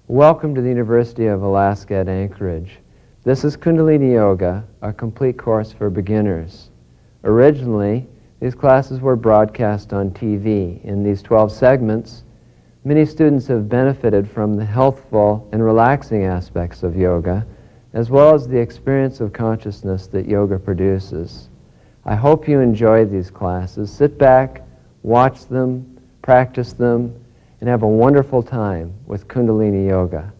Welcome to the University of Alaska at Anchorage. This is Kundalini Yoga, a complete course for beginners. Originally, these classes were broadcast on TV. In these 12 segments, many students have benefited from the healthful and relaxing aspects of yoga, as well as the experience of consciousness that yoga produces. I hope you enjoy these classes. Sit back, watch them, practice them, and have a wonderful time with Kundalini Yoga.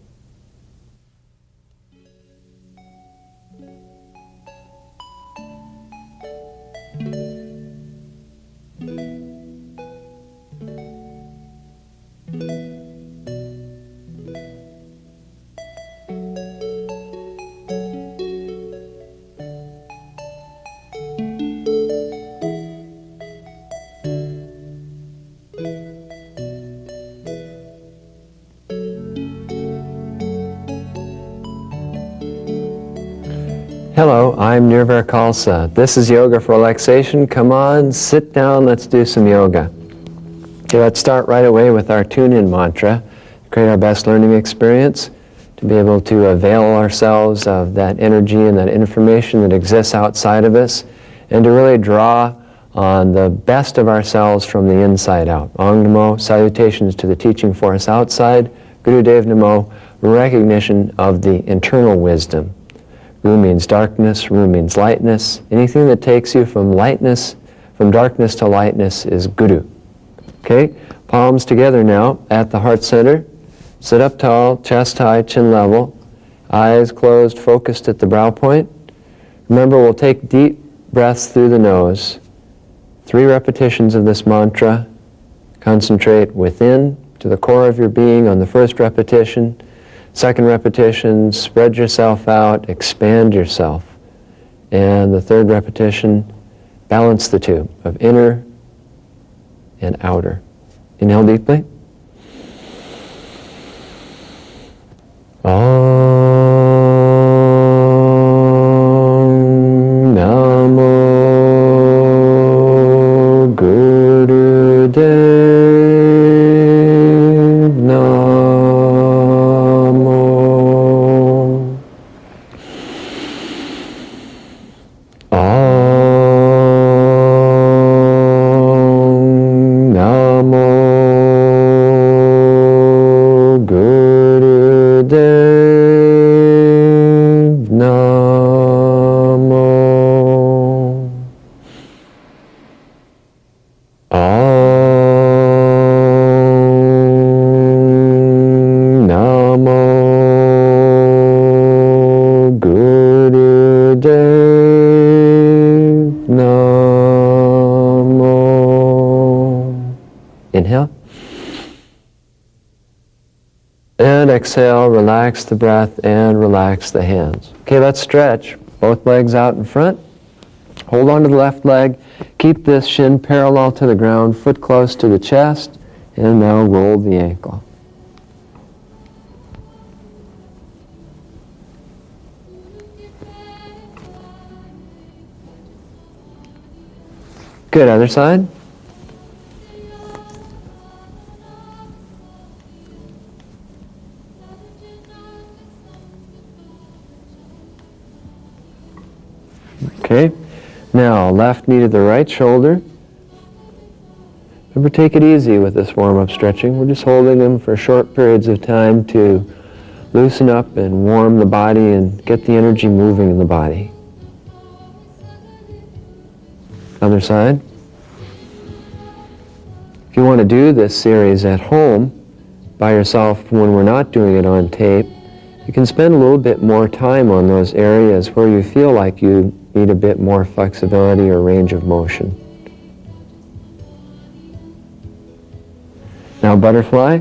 Hello, I'm Nirvar Khalsa. This is Yoga for Relaxation. Come on, sit down, let's do some yoga. Okay, let's start right away with our tune-in mantra. Create our best learning experience, to be able to avail ourselves of that energy and that information that exists outside of us, and to really draw on the best of ourselves from the inside out. Ong Namo, salutations to the teaching force outside. Gurudev Namo, recognition of the internal wisdom. Ru means darkness, Ru means lightness. Anything that takes you from lightness, from darkness to lightness is Guru. Okay, palms together now at the heart center. Sit up tall, chest high, chin level. Eyes closed, focused at the brow point. Remember, we'll take deep breaths through the nose. 3 repetitions of this mantra. Concentrate within, to the core of your being on the first repetition. Second repetition, spread yourself out, expand yourself. And the third repetition, balance the two of inner and outer. Inhale deeply. Om Namo Gurudev Namo. Om Namo Gurudev Namo. Om Namo Gurudev Namo. Inhale. And exhale, relax the breath and relax the hands. Okay, let's stretch. Both legs out in front. Hold on to the left leg. Keep this shin parallel to the ground, foot close to the chest, and now roll the ankle. Good, other side. Okay, now left knee to the right shoulder. Remember, take it easy with this warm-up stretching. We're just holding them for short periods of time to loosen up and warm the body and get the energy moving in the body. Other side. If you want to do this series at home by yourself when we're not doing it on tape, you can spend a little bit more time on those areas where you feel like you need a bit more flexibility or range of motion. Now butterfly.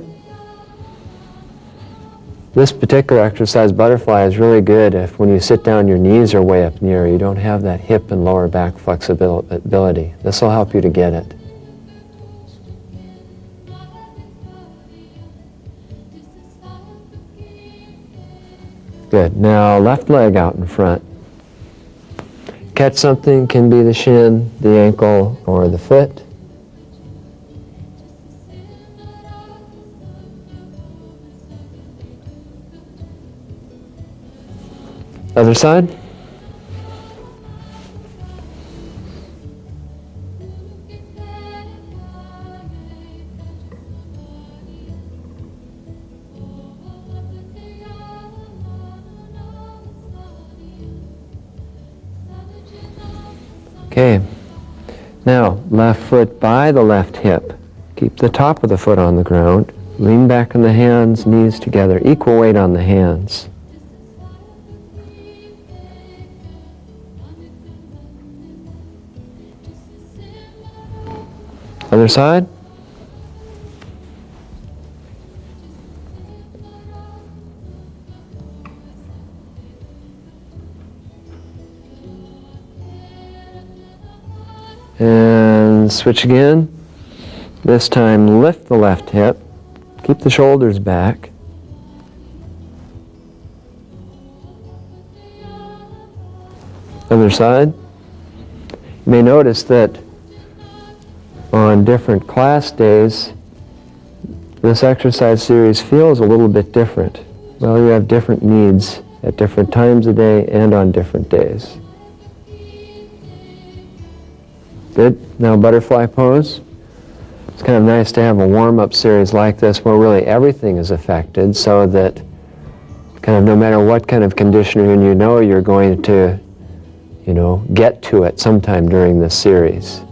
This particular exercise, butterfly, is really good if when you sit down your knees are way up near, you don't have that hip and lower back flexibility. This will help you to get it. Good. Now left leg out in front. Catch something, can be the shin, the ankle, or the foot. Other side. Okay, now left foot by the left hip. Keep the top of the foot on the ground. Lean back on the hands, knees together. Equal weight on the hands. Other side. And switch again. This time lift the left hip. Keep the shoulders back. Other side. You may notice that on different class days, this exercise series feels a little bit different. Well, you have different needs at different times of day and on different days. Good. Now butterfly pose. It's kind of nice to have a warm-up series like this where really everything is affected, so that kind of no matter what kind of conditioning you know, you're going to, get to it sometime during this series.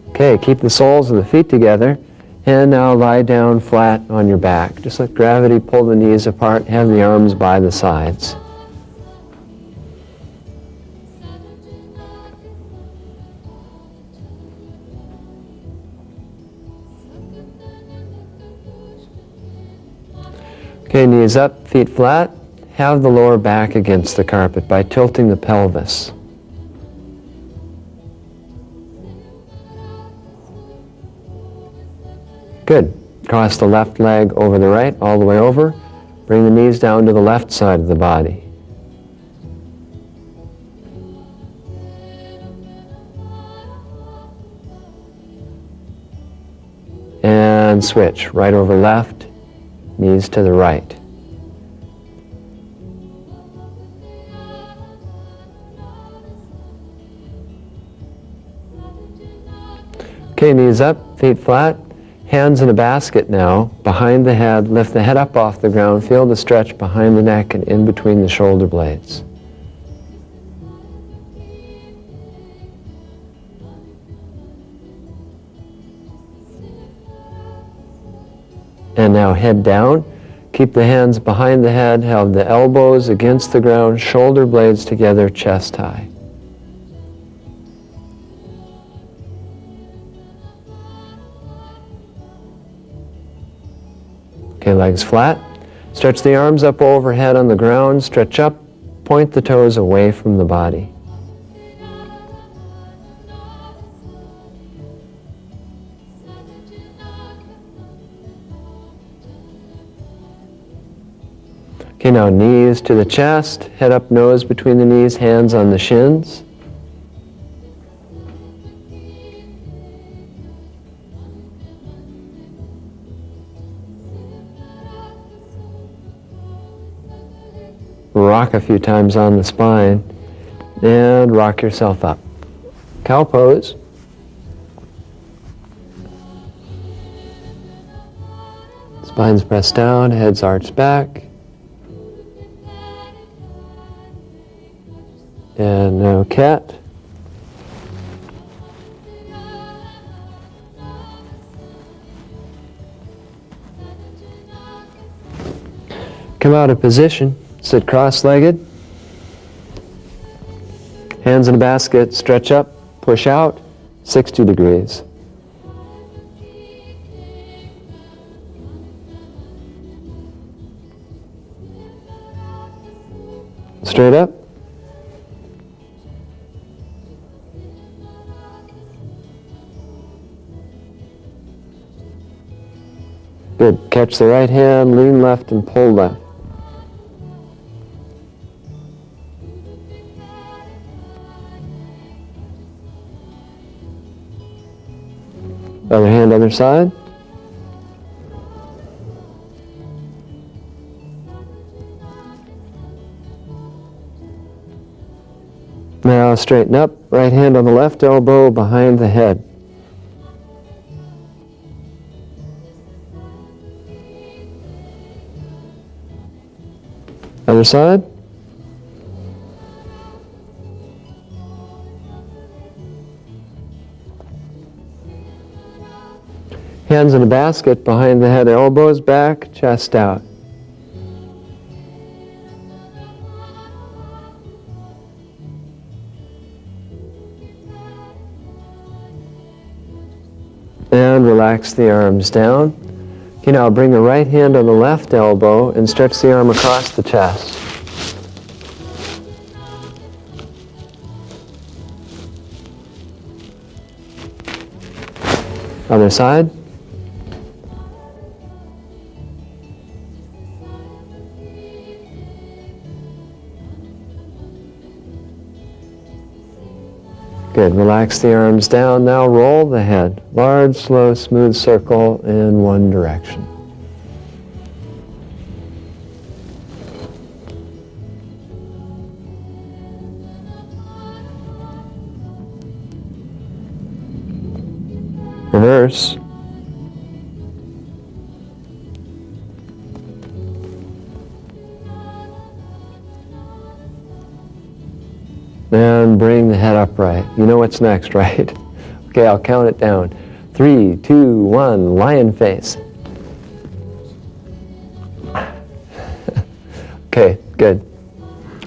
Okay, keep the soles of the feet together, and now lie down flat on your back. Just let gravity pull the knees apart, have the arms by the sides. Okay, knees up, feet flat. Have the lower back against the carpet by tilting the pelvis. Good. Cross the left leg over the right, all the way over. Bring the knees down to the left side of the body. And switch. Right over left, knees to the right. Okay, knees up, feet flat. Hands in a basket now, behind the head. Lift the head up off the ground. Feel the stretch behind the neck and in between the shoulder blades. And now head down. Keep the hands behind the head. Have the elbows against the ground, shoulder blades together, chest high. Okay, legs flat. Stretch the arms up overhead on the ground. Stretch up. Point the toes away from the body. Okay, now knees to the chest. Head up, nose between the knees, hands on the shins. Rock a few times on the spine, and rock yourself up. Cow pose. Spine's pressed down, head's arched back. And now cat. Come out of position. Sit cross-legged. Hands in a basket, stretch up, push out, 60 degrees. Straight up. Good. Catch the right hand, lean left and pull left. Other hand, other side. straighten up, right hand on the left elbow behind the head. Other side. Hands in a basket behind the head, elbows back, chest out. And relax the arms down. You now bring the right hand on the left elbow and stretch the arm across the chest. Other side. Good. Relax the arms down. Now roll the head. Large, slow, smooth circle in one direction. Reverse. And bring the head upright. You know what's next, right? Okay, I'll count it down. 3, 2, 1, lion face. Okay, good.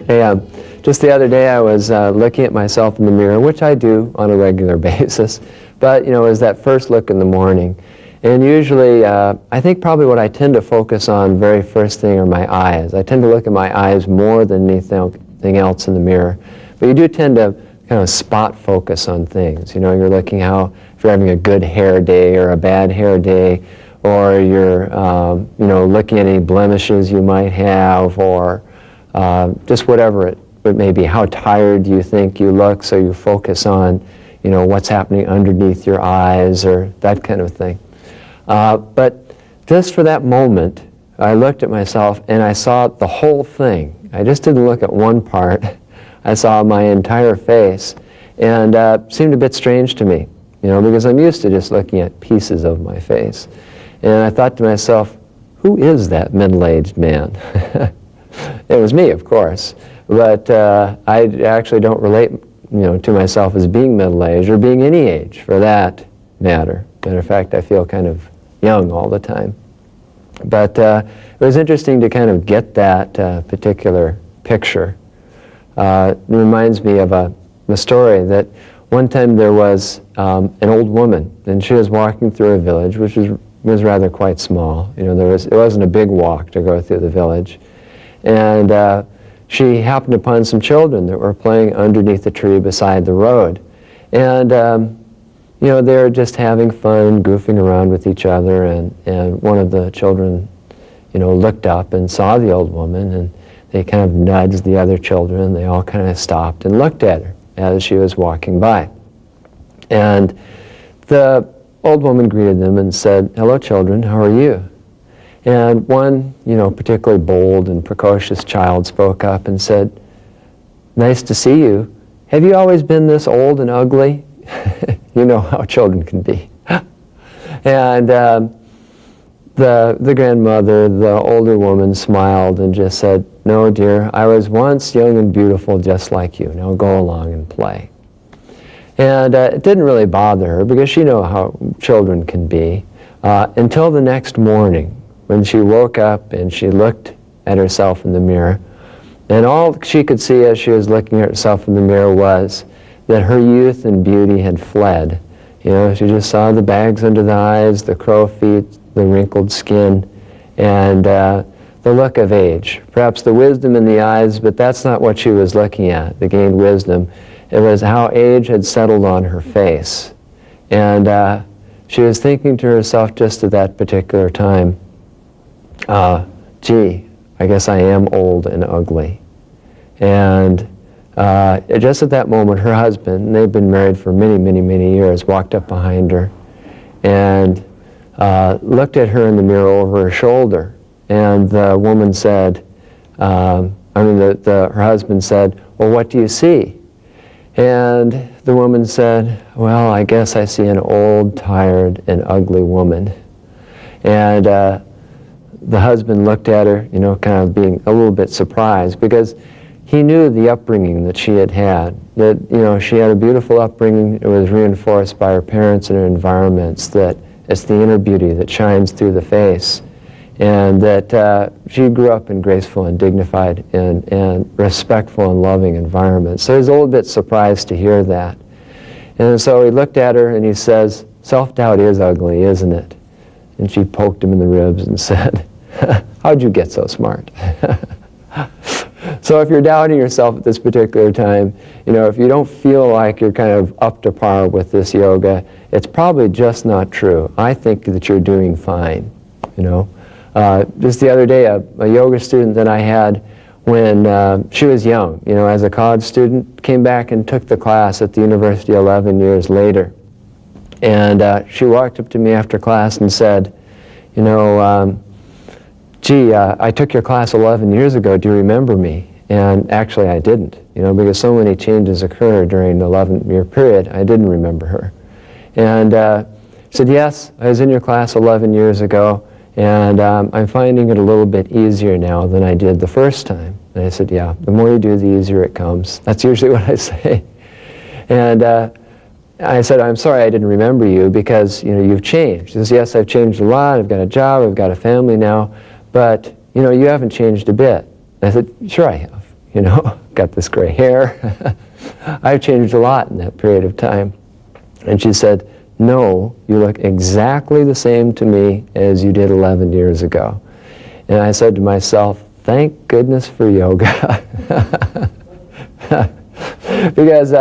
Hey, just the other day I was looking at myself in the mirror, which I do on a regular basis, but it was that first look in the morning. And usually, I think probably what I tend to focus on very first thing are my eyes. I tend to look at my eyes more than anything else in the mirror. But you do tend to kind of spot focus on things. You're looking if you're having a good hair day or a bad hair day, or you're, looking at any blemishes you might have, or just whatever it may be. How tired do you think you look? So you focus on, what's happening underneath your eyes or that kind of thing. But just for that moment, I looked at myself and I saw the whole thing. I just didn't look at one part. I saw my entire face, and it seemed a bit strange to me, because I'm used to just looking at pieces of my face. And I thought to myself, who is that middle-aged man? It was me, of course, but I actually don't relate, to myself as being middle-aged or being any age, for that matter. Matter of fact, I feel kind of young all the time. But it was interesting to kind of get that particular picture. It reminds me of a story that one time there was an old woman, and she was walking through a village, which was rather quite small. It wasn't a big walk to go through the village. And she happened upon some children that were playing underneath a tree beside the road. And, they were just having fun, goofing around with each other, and one of the children, looked up and saw the old woman, and they kind of nudged the other children. They all kind of stopped and looked at her as she was walking by. And the old woman greeted them and said, "Hello, children, how are you?" And one, particularly bold and precocious child spoke up and said, "Nice to see you. Have you always been this old and ugly?" You know how children can be. And the grandmother, the older woman, smiled and just said, "No, dear, I was once young and beautiful just like you. Now go along and play." And it didn't really bother her, because she knew how children can be, until the next morning when she woke up and she looked at herself in the mirror. And all she could see as she was looking at herself in the mirror was that her youth and beauty had fled. She just saw the bags under the eyes, the crow feet, the wrinkled skin, and the look of age. Perhaps the wisdom in the eyes, but that's not what she was looking at, the gained wisdom. It was how age had settled on her face. And she was thinking to herself just at that particular time, gee, I guess I am old and ugly. And just at that moment, her husband, and they've been married for many, many, many years, walked up behind her and looked at her in the mirror over her shoulder. And the woman said, her husband said, "Well, what do you see?" And the woman said, well, I guess I see an old, tired, and ugly woman. And the husband looked at her, kind of being a little bit surprised, because he knew the upbringing that she had had, that, she had a beautiful upbringing. It was reinforced by her parents and her environments, that it's the inner beauty that shines through the face, and that she grew up in graceful and dignified and respectful and loving environments. So he was a little bit surprised to hear that. And so he looked at her and he says, self-doubt is ugly, isn't it? And she poked him in the ribs and said, how'd you get so smart? So if you're doubting yourself at this particular time, if you don't feel like you're kind of up to par with this yoga, it's probably just not true. I think that you're doing fine, Just the other day, a yoga student that I had when she was young, as a college student, came back and took the class at the university 11 years later. And she walked up to me after class and said, gee, I took your class 11 years ago, do you remember me? And actually I didn't, because so many changes occurred during the 11-year period, I didn't remember her. And she said, yes, I was in your class 11 years ago, and I'm finding it a little bit easier now than I did the first time. And I said, yeah, the more you do, the easier it comes. That's usually what I say. And I said, I'm sorry I didn't remember you, because you've changed. She says, yes, I've changed a lot, I've got a job, I've got a family now, but you haven't changed a bit. And I said, sure I have, got this gray hair. I've changed a lot in that period of time. And she said, no, you look exactly the same to me as you did 11 years ago. And I said to myself, thank goodness for yoga. Because,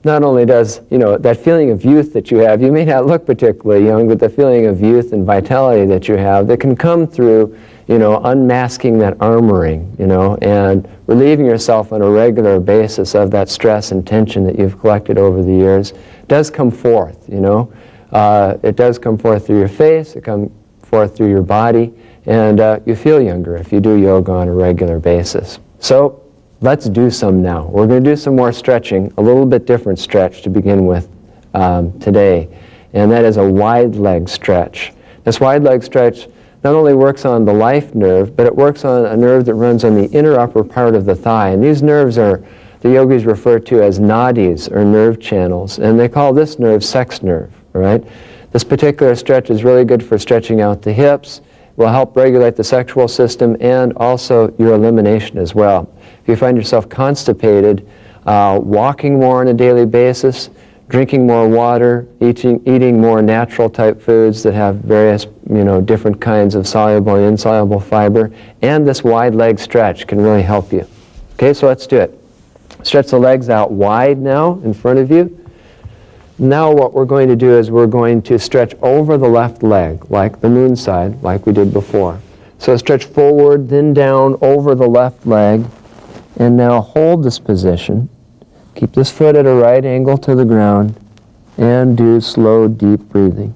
not only does, that feeling of youth that you have, you may not look particularly young, but the feeling of youth and vitality that you have that can come through, unmasking that armoring, and relieving yourself on a regular basis of that stress and tension that you've collected over the years, does come forth, It does come forth through your face, it comes forth through your body, and you feel younger if you do yoga on a regular basis. So, let's do some now. We're going to do some more stretching, a little bit different stretch to begin with today, and that is a wide leg stretch. This wide leg stretch not only works on the life nerve, but it works on a nerve that runs on the inner upper part of the thigh, and these nerves are, the yogis refer to as nadis, or nerve channels, and they call this nerve sex nerve, all right? This particular stretch is really good for stretching out the hips, will help regulate the sexual system, and also your elimination as well. If you find yourself constipated, walking more on a daily basis, drinking more water, eating more natural type foods that have various, different kinds of soluble and insoluble fiber, and this wide leg stretch can really help you. Okay, so let's do it. Stretch the legs out wide now in front of you. Now what we're going to do is we're going to stretch over the left leg, like the moon side, like we did before. So stretch forward, then down over the left leg, and now hold this position. Keep this foot at a right angle to the ground, and do slow, deep breathing.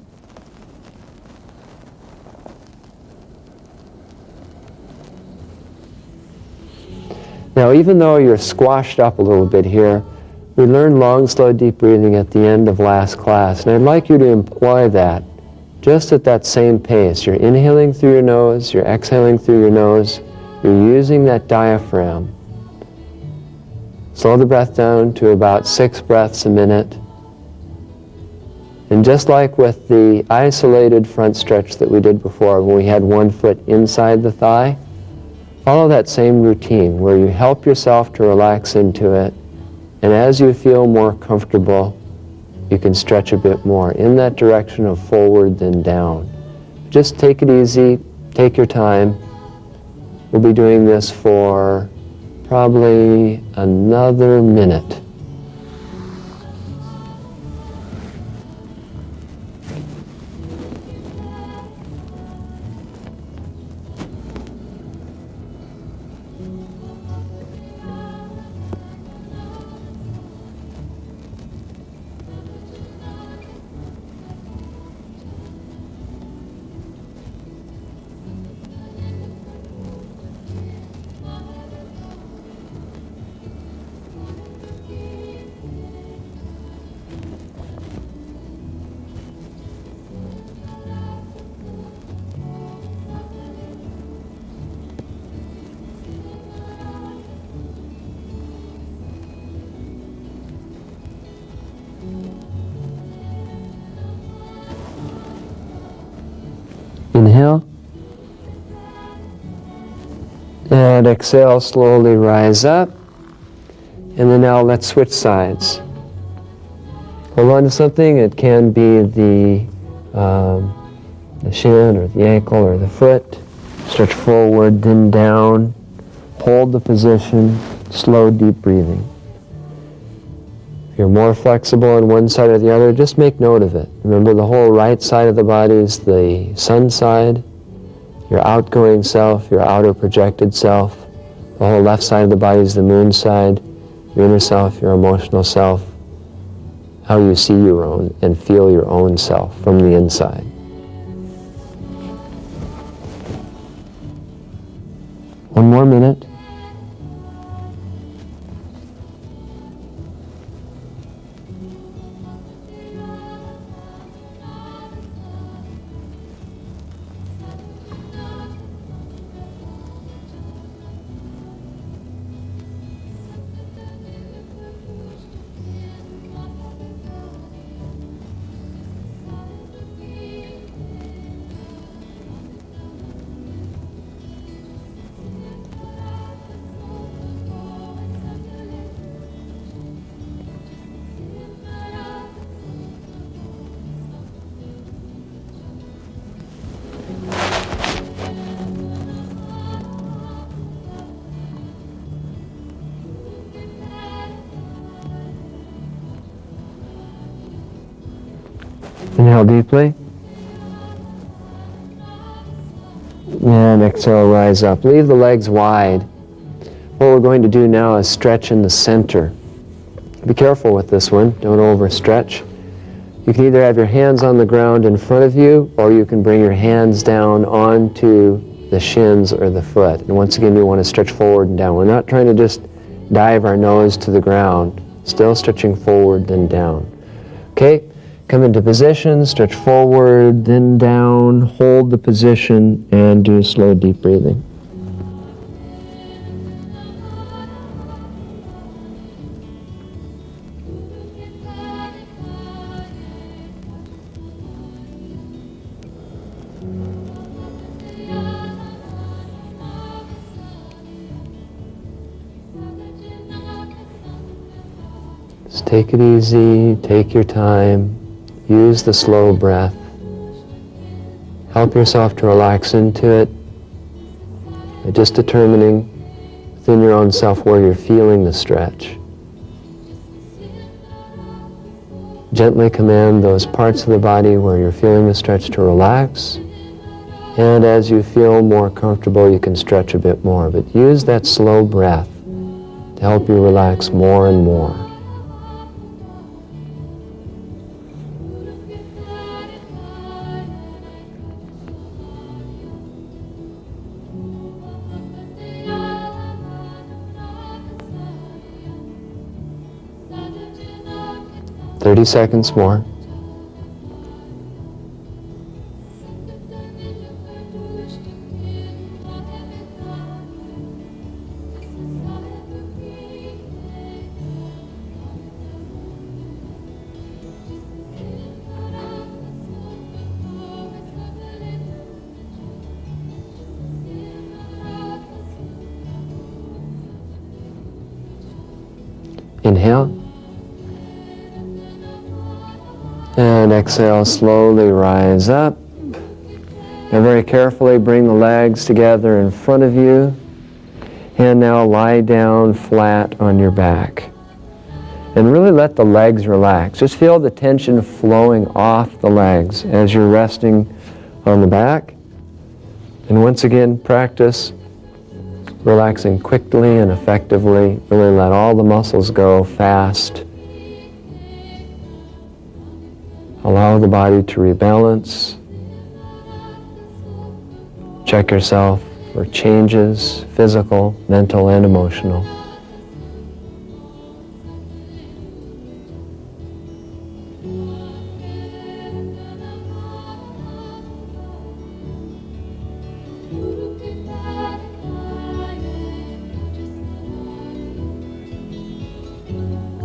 Now, even though you're squashed up a little bit here, we learned long, slow, deep breathing at the end of last class, and I'd like you to employ that just at that same pace. You're inhaling through your nose, you're exhaling through your nose, you're using that diaphragm. Slow the breath down to about 6 breaths a minute. And just like with the isolated front stretch that we did before, when we had one foot inside the thigh, follow that same routine where you help yourself to relax into it. And as you feel more comfortable, you can stretch a bit more in that direction of forward then down. Just take it easy, take your time. We'll be doing this for probably another minute. Inhale. And exhale, slowly rise up. And then now let's switch sides. Hold on to something. It can be the shin or the ankle or the foot. Stretch forward, then down. Hold the position. Slow, deep breathing. If you're more flexible on one side or the other, just make note of it. Remember, the whole right side of the body is the sun side, your outgoing self, your outer projected self. The whole left side of the body is the moon side, your inner self, your emotional self, how you see your own and feel your own self from the inside. One more minute. Inhale deeply. And exhale, rise up. Leave the legs wide. What we're going to do now is stretch in the center. Be careful with this one. Don't overstretch. You can either have your hands on the ground in front of you, or you can bring your hands down onto the shins or the foot. And once again, you want to stretch forward and down. We're not trying to just dive our nose to the ground. Still stretching forward, then down. Okay? Come into position, stretch forward, then down, hold the position, and do slow, deep breathing. Just take it easy, take your time. Use the slow breath. Help yourself to relax into it by just determining within your own self where you're feeling the stretch. Gently command those parts of the body where you're feeling the stretch to relax. And as you feel more comfortable, you can stretch a bit more. But use that slow breath to help you relax more and more. Thirty seconds more. Inhale. And exhale, slowly rise up. Now very carefully bring the legs together in front of you. And now lie down flat on your back. And really let the legs relax. Just feel the tension flowing off the legs as you're resting on the back. And once again, practice relaxing quickly and effectively. Really let all the muscles go fast. Allow the body to rebalance. Check yourself for changes, physical, mental, and emotional.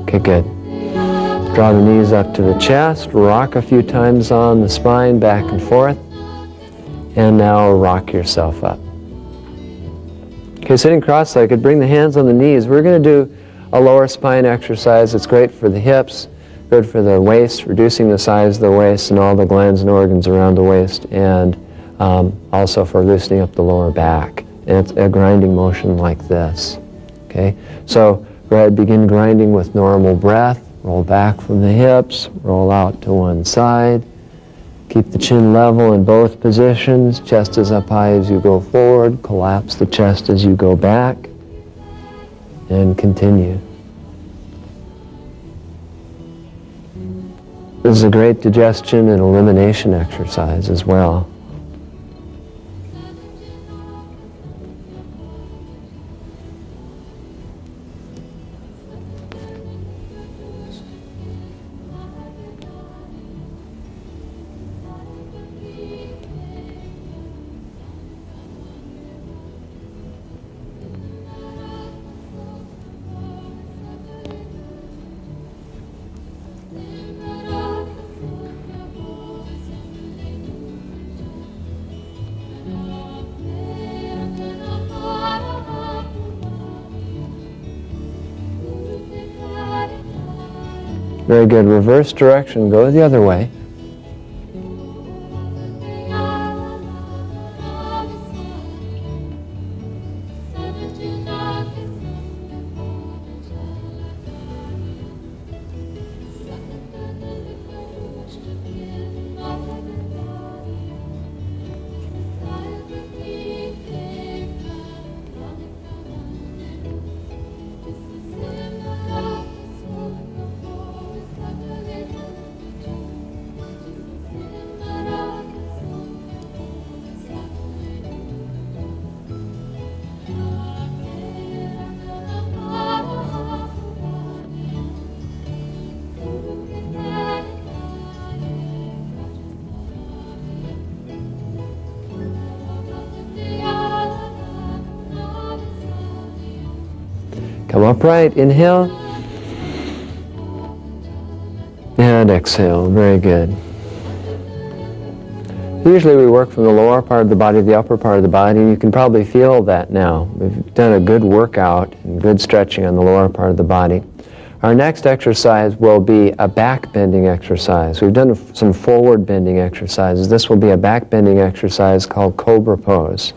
Okay, good. Draw the knees up to the chest, rock a few times on the spine, back and forth. And now rock yourself up. Okay, sitting cross-legged, bring the hands on the knees. We're going to do a lower spine exercise. It's great for the hips, good for the waist, reducing the size of the waist and all the glands and organs around the waist, and also for loosening up the lower back. And it's a grinding motion like this. Okay, so go ahead, begin grinding with normal breath. Roll back from the hips, roll out to one side. Keep the chin level in both positions. Chest is up high as you go forward. Collapse the chest as you go back. And continue. This is a great digestion and elimination exercise as well. Very good. Reverse direction. Go the other way. Come upright, inhale, and exhale, very good. Usually we work from the lower part of the body to the upper part of the body, and you can probably feel that now. We've done a good workout and good stretching on the lower part of the body. Our next exercise will be a back bending exercise. We've done some forward bending exercises. This will be a back bending exercise called Cobra Pose.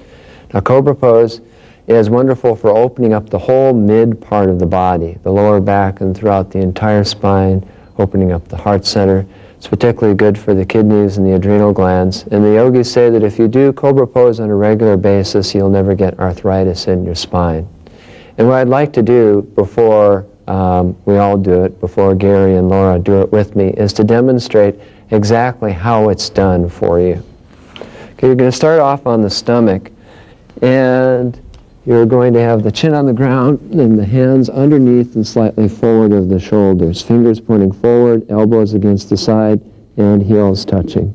Now Cobra Pose is wonderful for opening up the whole mid part of the body, the lower back and throughout the entire spine, opening up the heart center. It's particularly good for the kidneys and the adrenal glands. And the yogis say that if you do Cobra Pose on a regular basis, you'll never get arthritis in your spine. And what I'd like to do before we all do it, before Gary and Laura do it with me, is to demonstrate exactly how it's done for you. Okay, you're going to start off on the stomach, and you're going to have the chin on the ground and the hands underneath and slightly forward of the shoulders. Fingers pointing forward, elbows against the side, and heels touching.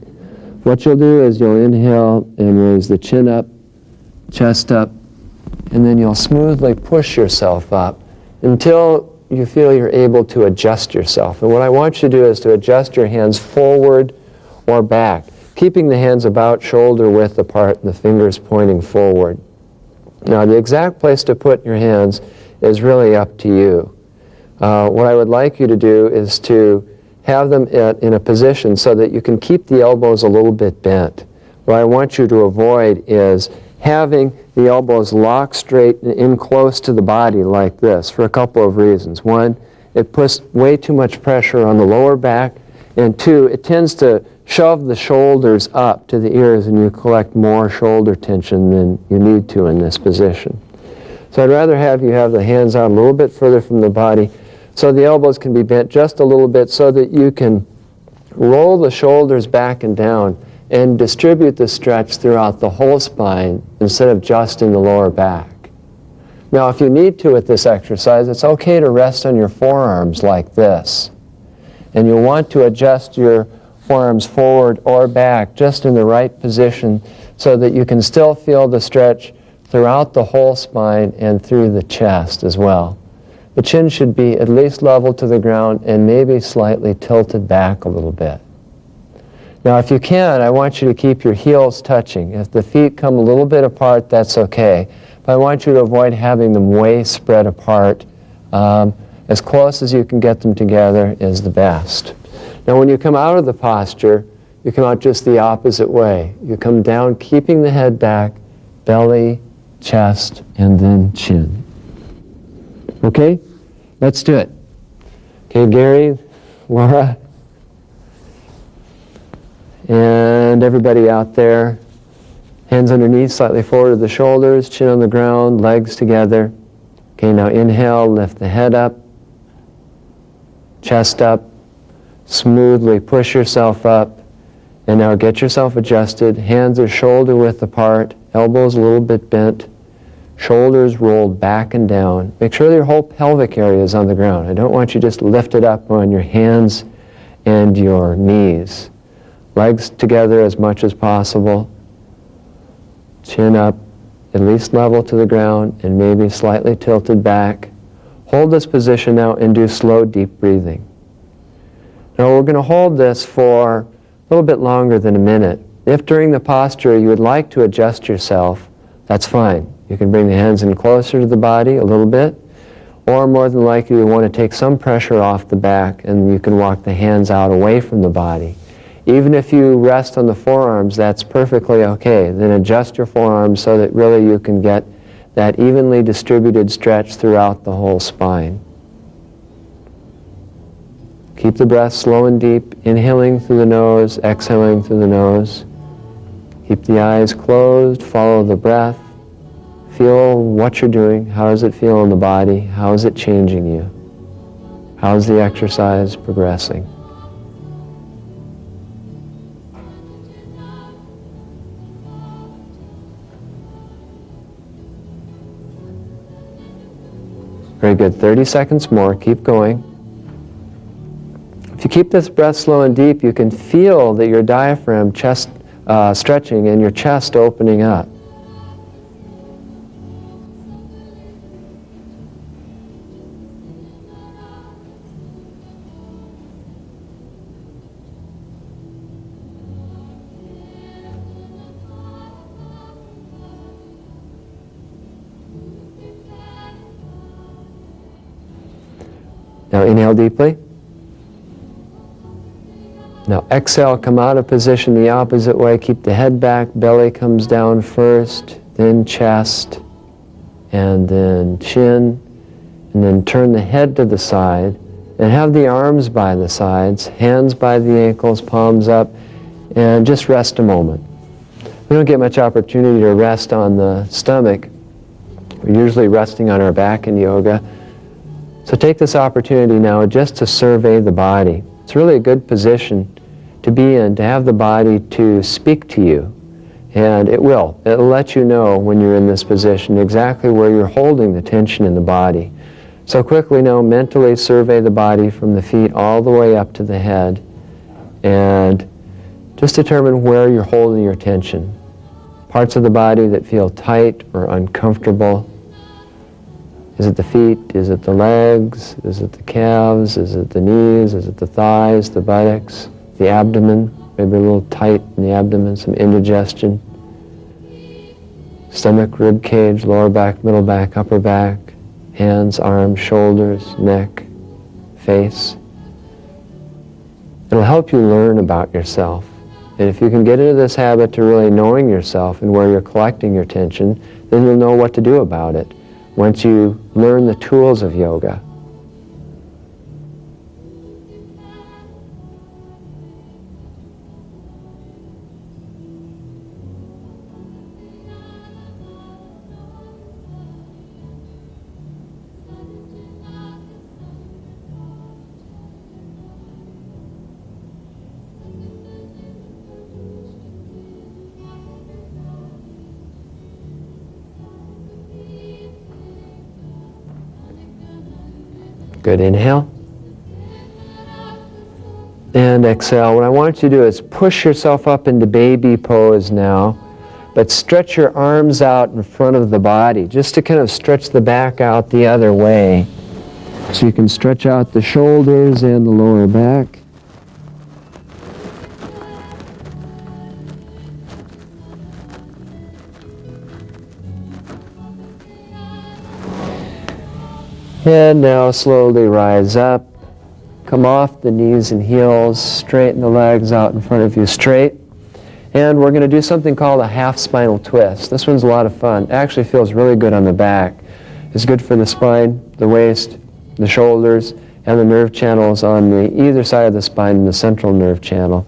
What you'll do is you'll inhale and raise the chin up, chest up, and then you'll smoothly push yourself up until you feel you're able to adjust yourself. And what I want you to do is to adjust your hands forward or back, keeping the hands about shoulder width apart and the fingers pointing forward. Now, the exact place to put your hands is really up to you. What I would like you to do is to have them in a position so that you can keep the elbows a little bit bent. What I want you to avoid is having the elbows locked straight in close to the body like this for a couple of reasons. One, it puts way too much pressure on the lower back, and two, it tends to shove the shoulders up to the ears and you collect more shoulder tension than you need to in this position. So I'd rather have you have the hands out a little bit further from the body so the elbows can be bent just a little bit so that you can roll the shoulders back and down and distribute the stretch throughout the whole spine instead of just in the lower back. Now, if you need to with this exercise, it's okay to rest on your forearms like this. And you'll want to adjust your forearms forward or back just in the right position so that you can still feel the stretch throughout the whole spine and through the chest as well. The chin should be at least level to the ground and maybe slightly tilted back a little bit. Now, if you can, I want you to keep your heels touching. If the feet come a little bit apart, that's okay. But I want you to avoid having them way spread apart. As close as you can get them together is the best. Now, when you come out of the posture, you come out just the opposite way. You come down, keeping the head back, belly, chest, and then chin. Okay? Let's do it. Okay, Gary, Laura, and everybody out there. Hands underneath, slightly forward of the shoulders, chin on the ground, legs together. Okay, now inhale, lift the head up, chest up, smoothly push yourself up, and now get yourself adjusted. Hands are shoulder width apart, elbows a little bit bent, shoulders rolled back and down. Make sure your whole pelvic area is on the ground. I don't want you just lifted up on your hands and your knees. Legs together as much as possible. Chin up, at least level to the ground, and maybe slightly tilted back. Hold this position now and do slow, deep breathing. Now we're going to hold this for a little bit longer than a minute. If during the posture you would like to adjust yourself, that's fine. You can bring the hands in closer to the body a little bit, or more than likely you want to take some pressure off the back and you can walk the hands out away from the body. Even if you rest on the forearms, that's perfectly okay. Then adjust your forearms so that really you can get that evenly distributed stretch throughout the whole spine. Keep the breath slow and deep, inhaling through the nose, exhaling through the nose. Keep the eyes closed, follow the breath. Feel what you're doing. How does it feel in the body? How is it changing you? How's the exercise progressing? Very good. 30 seconds more. Keep going. If you keep this breath slow and deep, you can feel that your diaphragm chest stretching and your chest opening up. Now inhale deeply. Now exhale, come out of position the opposite way. Keep the head back, belly comes down first, then chest, and then chin, and then turn the head to the side, and have the arms by the sides, hands by the ankles, palms up, and just rest a moment. We don't get much opportunity to rest on the stomach. We're usually resting on our back in yoga. So take this opportunity now just to survey the body. It's really a good position to be in, to have the body to speak to you. And it will. It'll let you know when you're in this position exactly where you're holding the tension in the body. So quickly now mentally survey the body from the feet all the way up to the head and just determine where you're holding your tension. Parts of the body that feel tight or uncomfortable. Is it the feet? Is it the legs? Is it the calves? Is it the knees? Is it the thighs, the buttocks, the abdomen? Maybe a little tight in the abdomen, some indigestion. Stomach, rib cage, lower back, middle back, upper back, hands, arms, shoulders, neck, face. It'll help you learn about yourself. And if you can get into this habit to really knowing yourself and where you're collecting your tension, then you'll know what to do about it. Once you learn the tools of yoga. Good, inhale. And exhale. What I want you to do is push yourself up into baby pose now, but stretch your arms out in front of the body, just to kind of stretch the back out the other way. So you can stretch out the shoulders and the lower back. And now slowly rise up. Come off the knees and heels, straighten the legs out in front of you straight. And we're going to do something called a half spinal twist. This one's a lot of fun. It actually feels really good on the back. It's good for the spine, the waist, the shoulders, and the nerve channels on either side of the spine and the central nerve channel.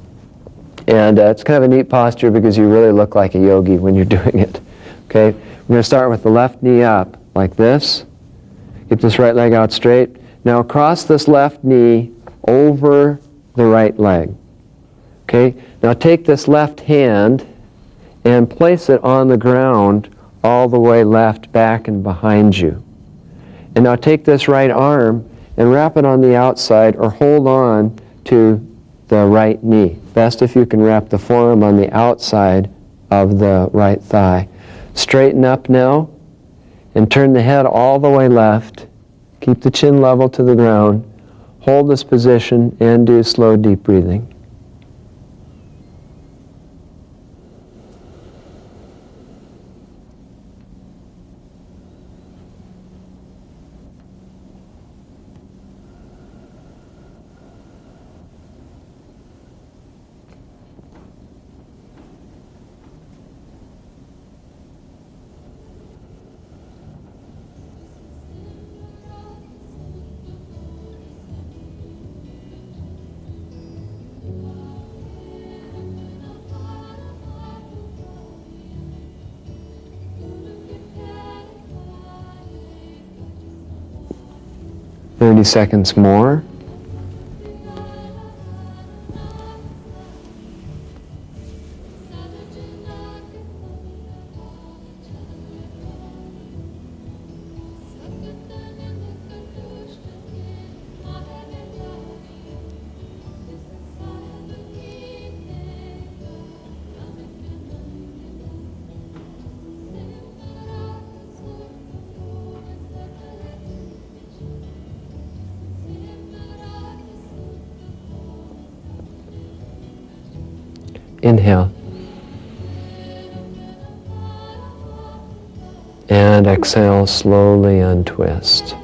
And it's kind of a neat posture because you really look like a yogi when you're doing it. Okay? We're going to start with the left knee up, like this. Keep this right leg out straight. Now cross this left knee over the right leg. Okay? Now take this left hand and place it on the ground all the way left, back, and behind you. And now take this right arm and wrap it on the outside or hold on to the right knee. Best if you can wrap the forearm on the outside of the right thigh. Straighten up now and turn the head all the way left. Keep the chin level to the ground. Hold this position and do slow, deep breathing. Thirty seconds more. Inhale. And exhale, slowly untwist.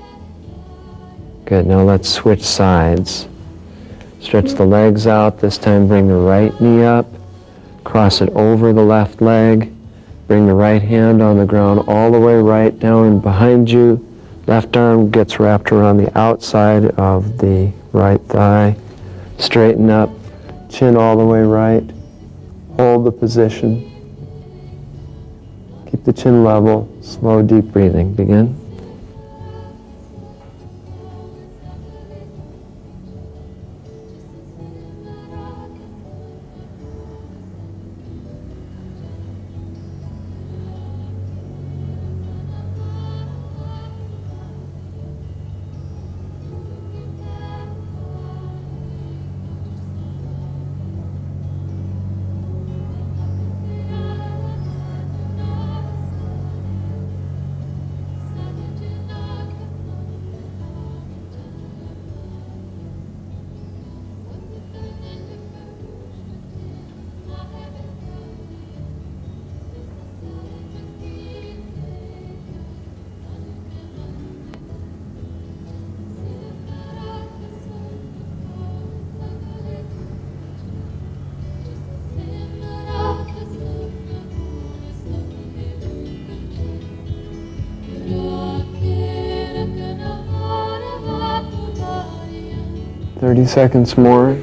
Good, now let's switch sides. Stretch the legs out, this time bring the right knee up, cross it over the left leg, bring the right hand on the ground all the way right down and behind you. Left arm gets wrapped around the outside of the right thigh. Straighten up, chin all the way right. Hold the position. Keep the chin level. Slow, deep breathing. Begin. Thirty seconds more.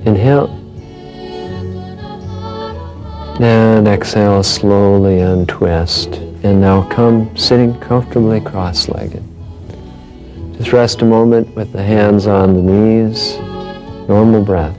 Inhale. And exhale, slowly untwist. And now come sitting comfortably cross-legged. Just rest a moment with the hands on the knees. Normal breath.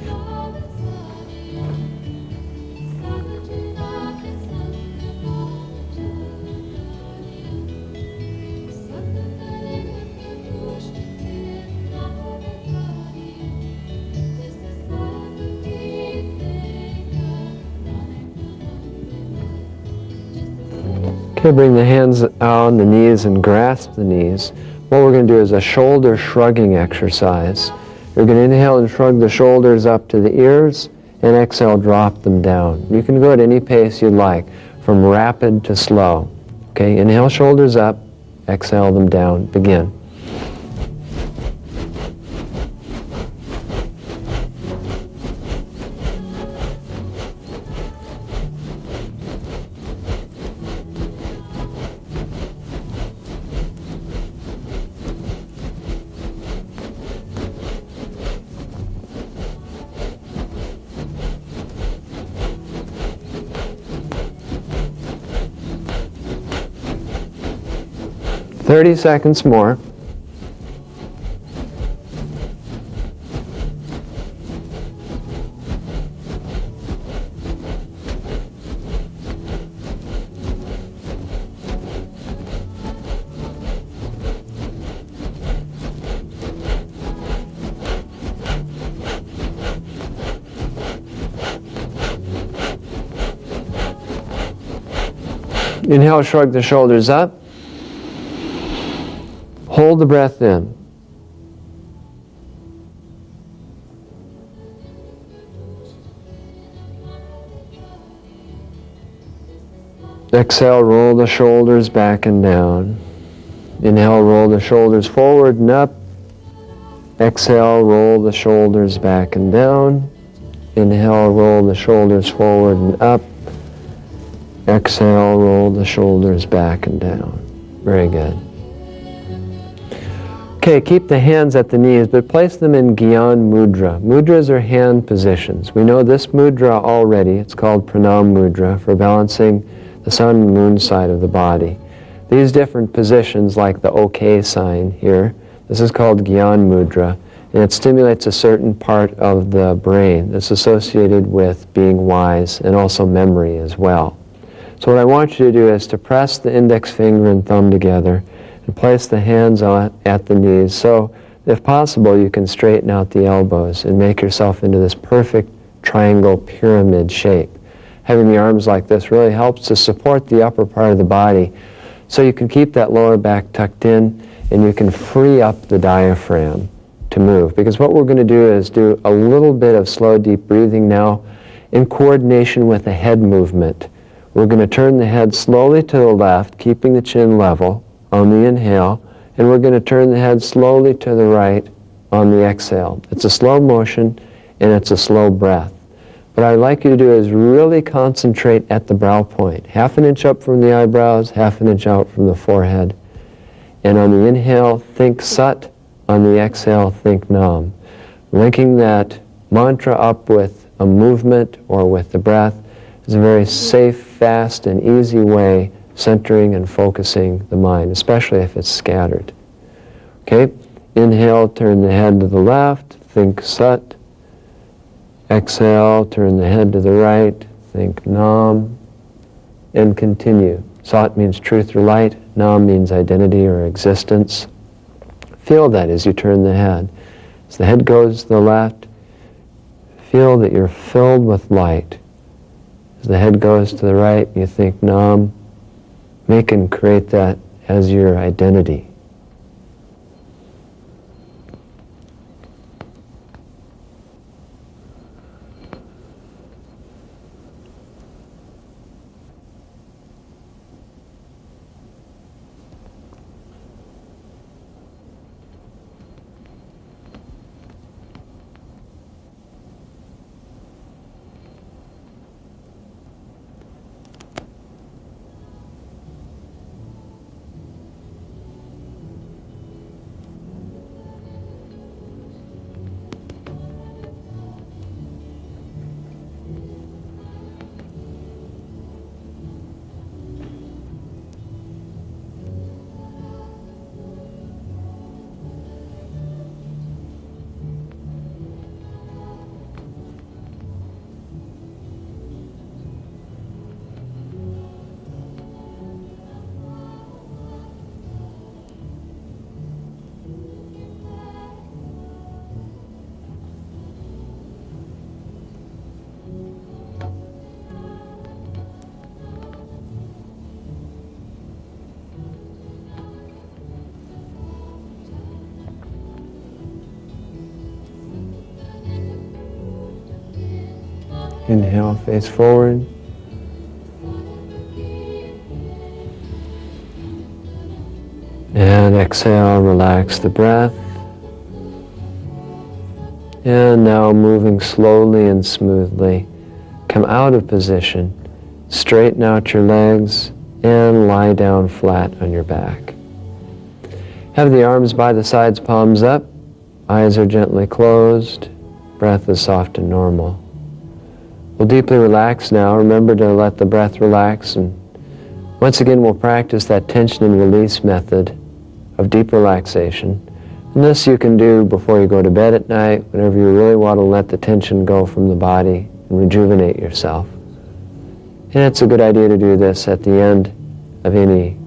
Okay, bring the hands on the knees and grasp the knees. What we're going to do is a shoulder shrugging exercise. You're going to inhale and shrug the shoulders up to the ears, and exhale, drop them down. You can go at any pace you'd like, from rapid to slow. Okay, inhale, shoulders up, exhale them down. Begin. "30 seconds more." Inhale, shrug the shoulders up. Hold the breath in. Exhale, roll the shoulders back and down. Inhale, roll the shoulders forward and up. Exhale, roll the shoulders back and down. Inhale, roll the shoulders forward and up. Exhale, roll the shoulders back and down. Very good. Okay, keep the hands at the knees, but place them in Gyan Mudra. Mudras are hand positions. We know this mudra already. It's called Pranam Mudra for balancing the sun and moon side of the body. These different positions, like the OK sign here, this is called Gyan Mudra, and it stimulates a certain part of the brain that's associated with being wise and also memory as well. So what I want you to do is to press the index finger and thumb together and place the hands at the knees. So, if possible, you can straighten out the elbows and make yourself into this perfect triangle pyramid shape. Having the arms like this really helps to support the upper part of the body, so you can keep that lower back tucked in and you can free up the diaphragm to move. Because what we're going to do is do a little bit of slow, deep breathing now in coordination with the head movement. We're going to turn the head slowly to the left, keeping the chin level on the inhale, and we're going to turn the head slowly to the right on the exhale. It's a slow motion and it's a slow breath. What I'd like you to do is really concentrate at the brow point. Half an inch up from the eyebrows, half an inch out from the forehead. And on the inhale, think Sat. On the exhale, think Nam. Linking that mantra up with a movement or with the breath is a very safe, fast, and easy way centering and focusing the mind, especially if it's scattered. Okay? Inhale, turn the head to the left, think Sat. Exhale, turn the head to the right, think Nam, and continue. Sat means truth or light, Nam means identity or existence. Feel that as you turn the head. As the head goes to the left, feel that you're filled with light. As the head goes to the right, you think Nam. Make and create that as your identity. Inhale, face forward. And exhale, relax the breath. And now moving slowly and smoothly, come out of position, straighten out your legs, and lie down flat on your back. Have the arms by the sides, palms up, eyes are gently closed, breath is soft and normal. We'll deeply relax now. Remember to let the breath relax, and once again we'll practice that tension and release method of deep relaxation. And this you can do before you go to bed at night, whenever you really want to let the tension go from the body and rejuvenate yourself. And it's a good idea to do this at the end of any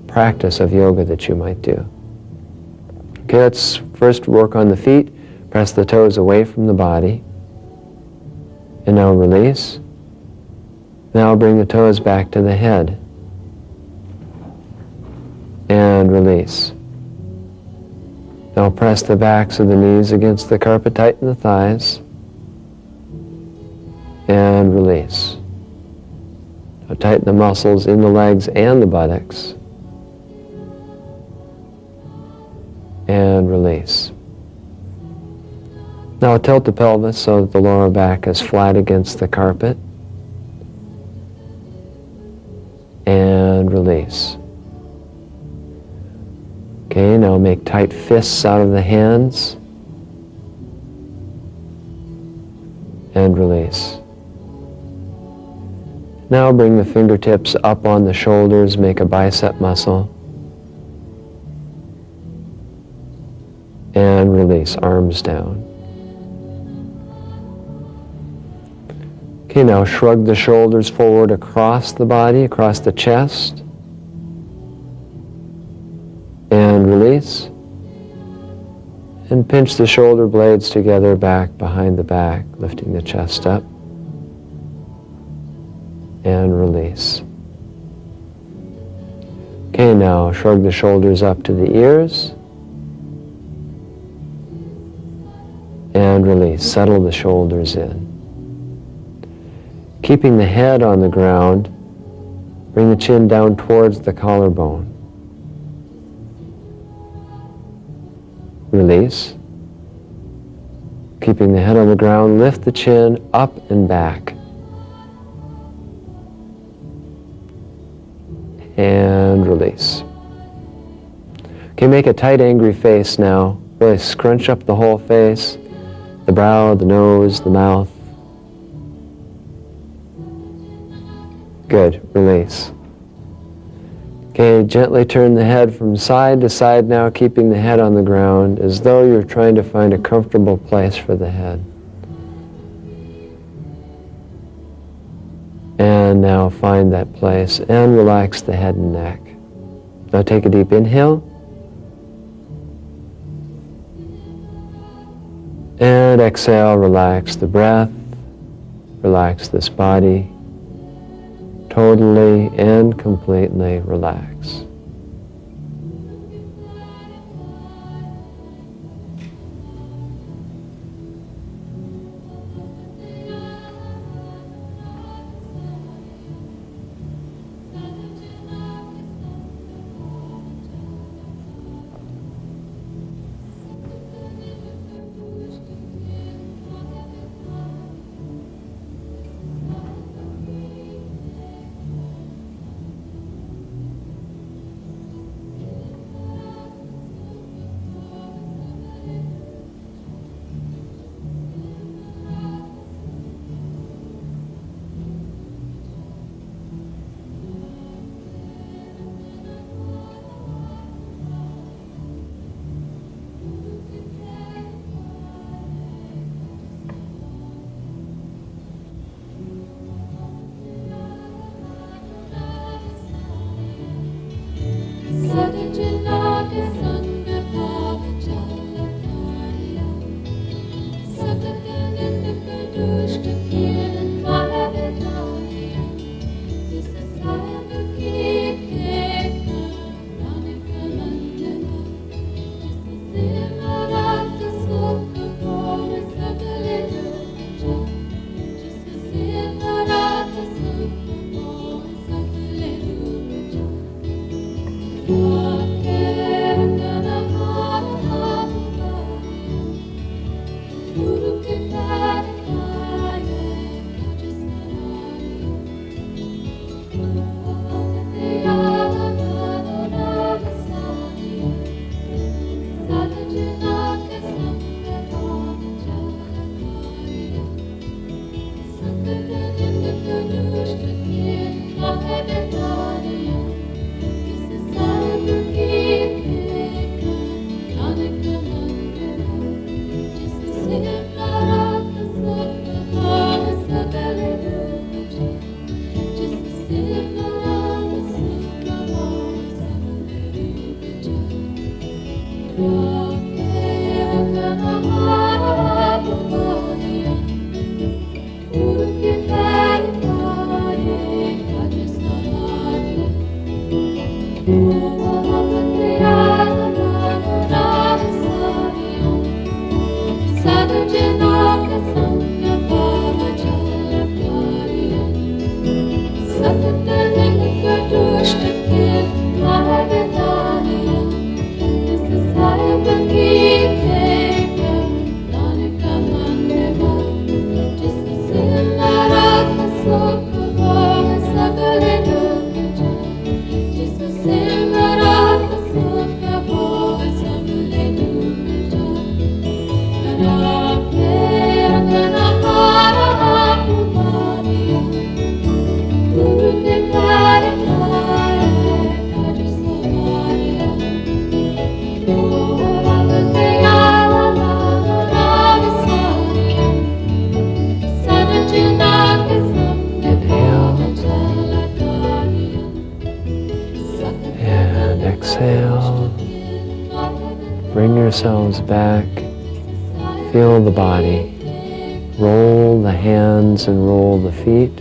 practice of yoga that you might do. Okay, let's first work on the feet. Press the toes away from the body. And now release. Now bring the toes back to the head. And release. Now press the backs of the knees against the carpet, tighten the thighs. And release. Now tighten the muscles in the legs and the buttocks. And release. Now tilt the pelvis so that the lower back is flat against the carpet. And release. Okay, now make tight fists out of the hands. And release. Now bring the fingertips up on the shoulders, make a bicep muscle. And release, arms down. Okay, now shrug the shoulders forward across the body, across the chest. And release. And pinch the shoulder blades together back behind the back, lifting the chest up. And release. Okay, now shrug the shoulders up to the ears. And release. Settle the shoulders in. Keeping the head on the ground, bring the chin down towards the collarbone. Release. Keeping the head on the ground, lift the chin up and back. And release. Okay, make a tight, angry face now. Really scrunch up the whole face, the brow, the nose, the mouth. Good, release. Okay, gently turn the head from side to side now, keeping the head on the ground as though you're trying to find a comfortable place for the head. And now find that place and relax the head and neck. Now take a deep inhale. And exhale, relax the breath, relax this body. Totally and completely relax. Exhale. Bring yourselves back. Feel the body. Roll the hands and roll the feet.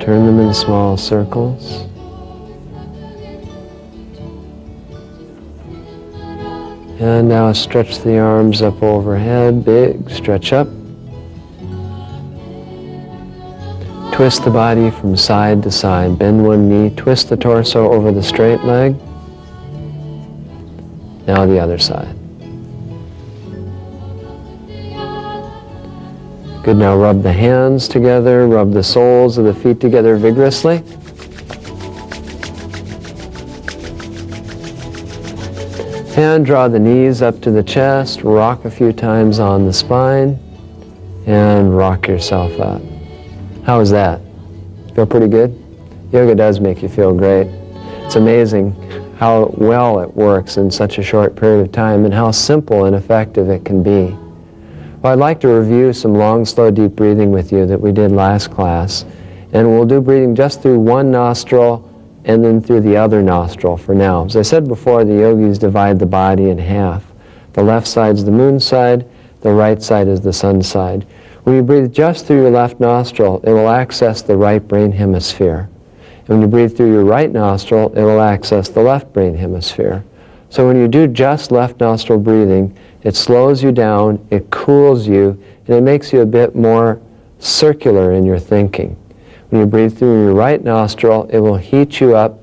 Turn them in small circles. And now stretch the arms up overhead. Big stretch up. Twist the body from side to side. Bend one knee. Twist the torso over the straight leg. Now the other side. Good, now rub the hands together, rub the soles of the feet together vigorously. And draw the knees up to the chest, rock a few times on the spine, and rock yourself up. How was that? Feel pretty good? Yoga does make you feel great. It's amazing how well it works in such a short period of time and how simple and effective it can be. Well, I'd like to review some long, slow, deep breathing with you that we did last class. And we'll do breathing just through one nostril and then through the other nostril for now. As I said before, the yogis divide the body in half. The left side's the moon side, the right side is the sun side. When you breathe just through your left nostril, it will access the right brain hemisphere. And when you breathe through your right nostril, it will access the left brain hemisphere. So when you do just left nostril breathing, it slows you down, it cools you, and it makes you a bit more circular in your thinking. When you breathe through your right nostril, it will heat you up,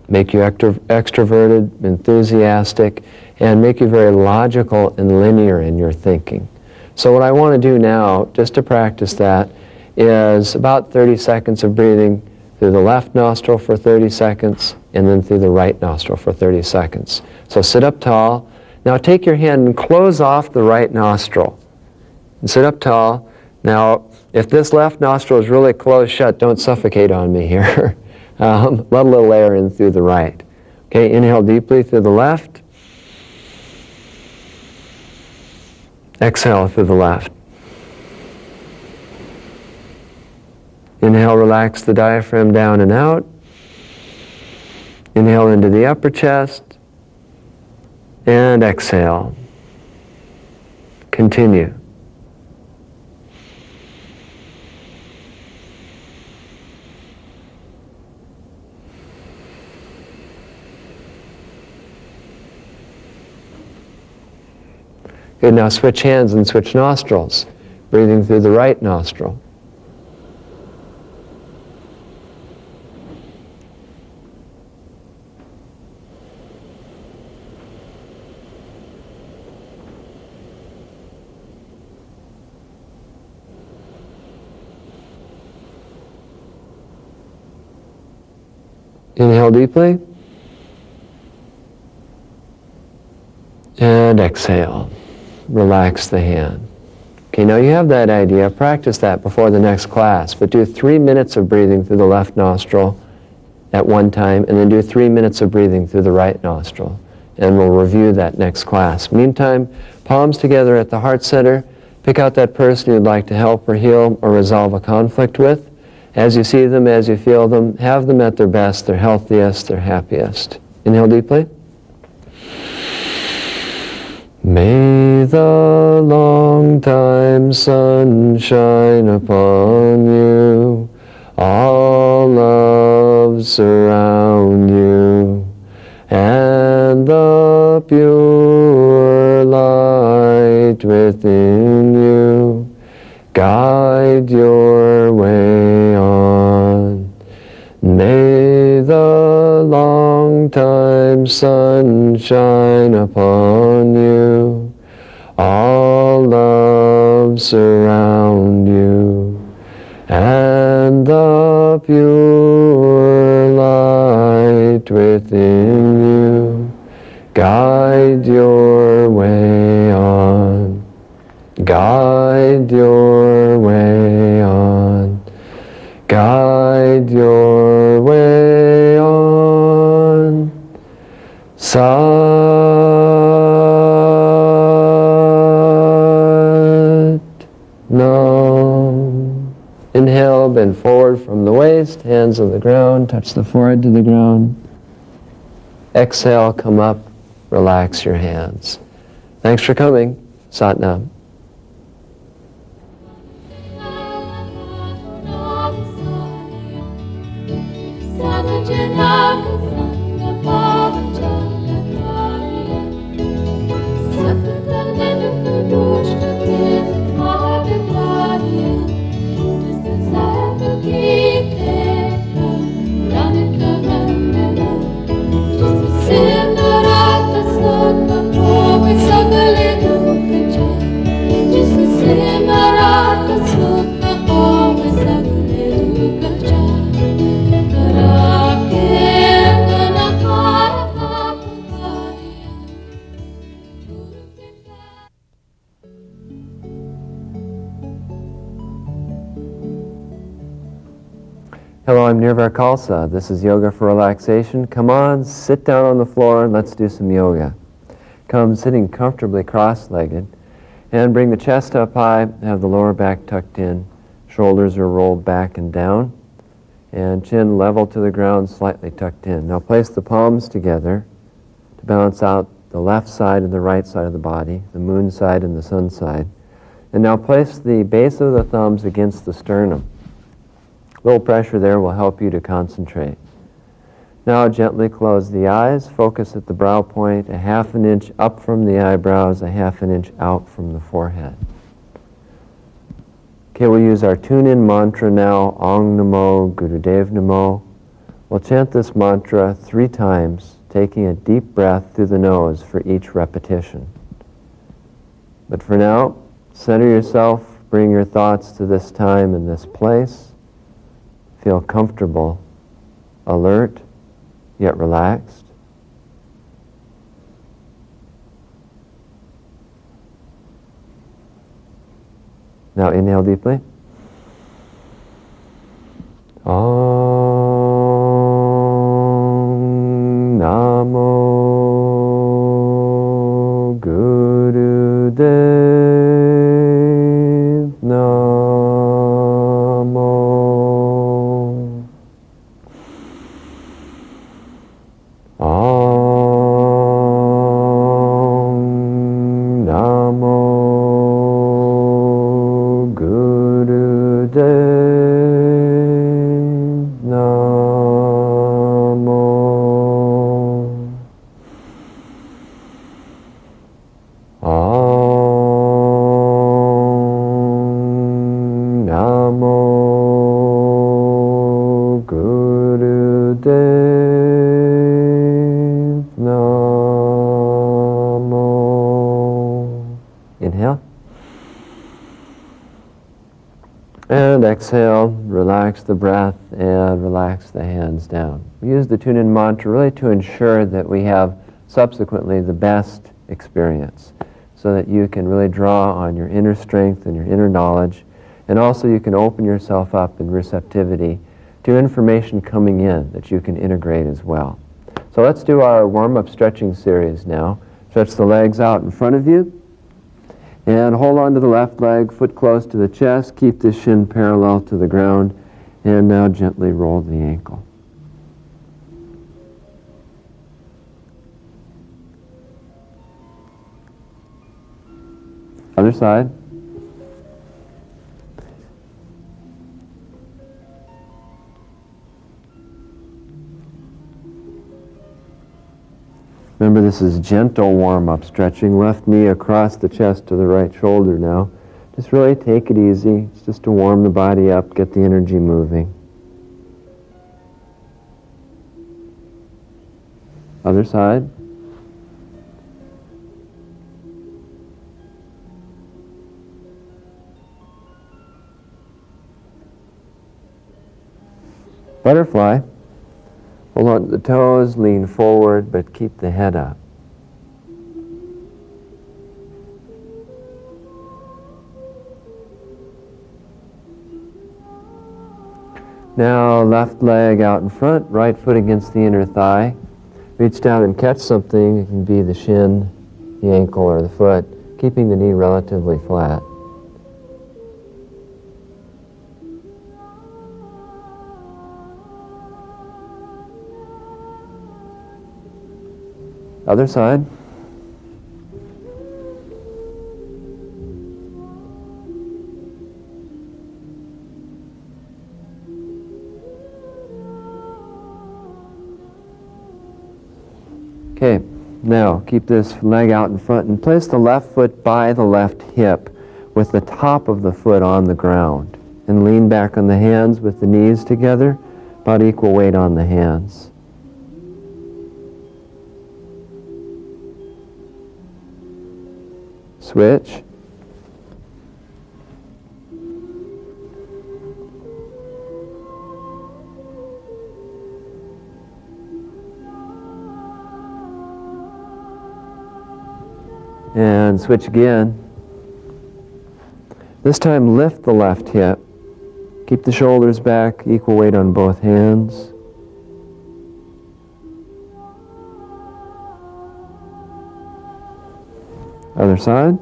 make you extroverted, enthusiastic, and make you very logical and linear in your thinking. So what I want to do now, just to practice that, is about 30 seconds of breathing through the left nostril for 30 seconds, and then through the right nostril for 30 seconds. So sit up tall. Now take your hand and close off the right nostril. And sit up tall. Now, if this left nostril is really closed shut, don't suffocate on me here. Let a little air in through the right. Okay, inhale deeply through the left. Exhale through the left. Inhale, relax the diaphragm down and out. Inhale into the upper chest. And exhale. Continue. Good, now switch hands and switch nostrils. Breathing through the right nostril. Inhale deeply. And exhale. Relax the hand. Okay, now you have that idea. Practice that before the next class, but do 3 minutes of breathing through the left nostril at one time, and then do 3 minutes of breathing through the right nostril. And we'll review that next class. Meantime, palms together at the heart center. Pick out that person you'd like to help or heal or resolve a conflict with. As you see them, as you feel them, have them at their best, their healthiest, their happiest. Inhale deeply. May the long time sun shine upon you, all love surround you, and the pure light within you guide your way on. May the long time sun shine upon you, all love surround you, and the pure light within you guide your way on. Guide your way on. Guide your way on. Sat Nam. Inhale, bend forward from the waist, hands on the ground, touch the forehead to the ground. Exhale, come up, relax your hands. Thanks for coming. Sat Nam. Hello, I'm Nirvar Khalsa. This is Yoga for Relaxation. Come on, sit down on the floor and let's do some yoga. Come sitting comfortably cross-legged and bring the chest up high, have the lower back tucked in, shoulders are rolled back and down, and chin level to the ground, slightly tucked in. Now place the palms together to balance out the left side and the right side of the body, the moon side and the sun side. And now place the base of the thumbs against the sternum. A little pressure there will help you to concentrate. Now gently close the eyes, focus at the brow point, a half an inch up from the eyebrows, a half an inch out from the forehead. Okay, we'll use our tune-in mantra now, Ong Namo, Gurudev Namo. We'll chant this mantra 3 times, taking a deep breath through the nose for each repetition. But for now, center yourself, bring your thoughts to this time and this place. Feel comfortable, alert, yet relaxed. Now inhale deeply. Om Namo Gurudev Namo. Om Namo Gurudev Namo. Om Namo Gurudev Namo. Inhale. And exhale, relax the breath and relax the hands down. We use the tune-in mantra really to ensure that we have subsequently the best experience so that you can really draw on your inner strength and your inner knowledge, and also you can open yourself up in receptivity to information coming in that you can integrate as well. So let's do our warm-up stretching series now. Stretch the legs out in front of you. And hold on to the left leg, foot close to the chest. Keep the shin parallel to the ground. And now gently roll the ankle. Other side. Remember, this is gentle warm-up, stretching left knee across the chest to the right shoulder now. Just really take it easy. It's just to warm the body up, get the energy moving. Other side. Butterfly. Hold on to the toes, lean forward, but keep the head up. Now left leg out in front, right foot against the inner thigh. Reach down and catch something. It can be the shin, the ankle, or the foot, keeping the knee relatively flat. Other side. Okay, now keep this leg out in front and place the left foot by the left hip with the top of the foot on the ground. And lean back on the hands with the knees together, about equal weight on the hands. Switch. And switch again. This time lift the left hip. Keep the shoulders back, equal weight on both hands. Other side.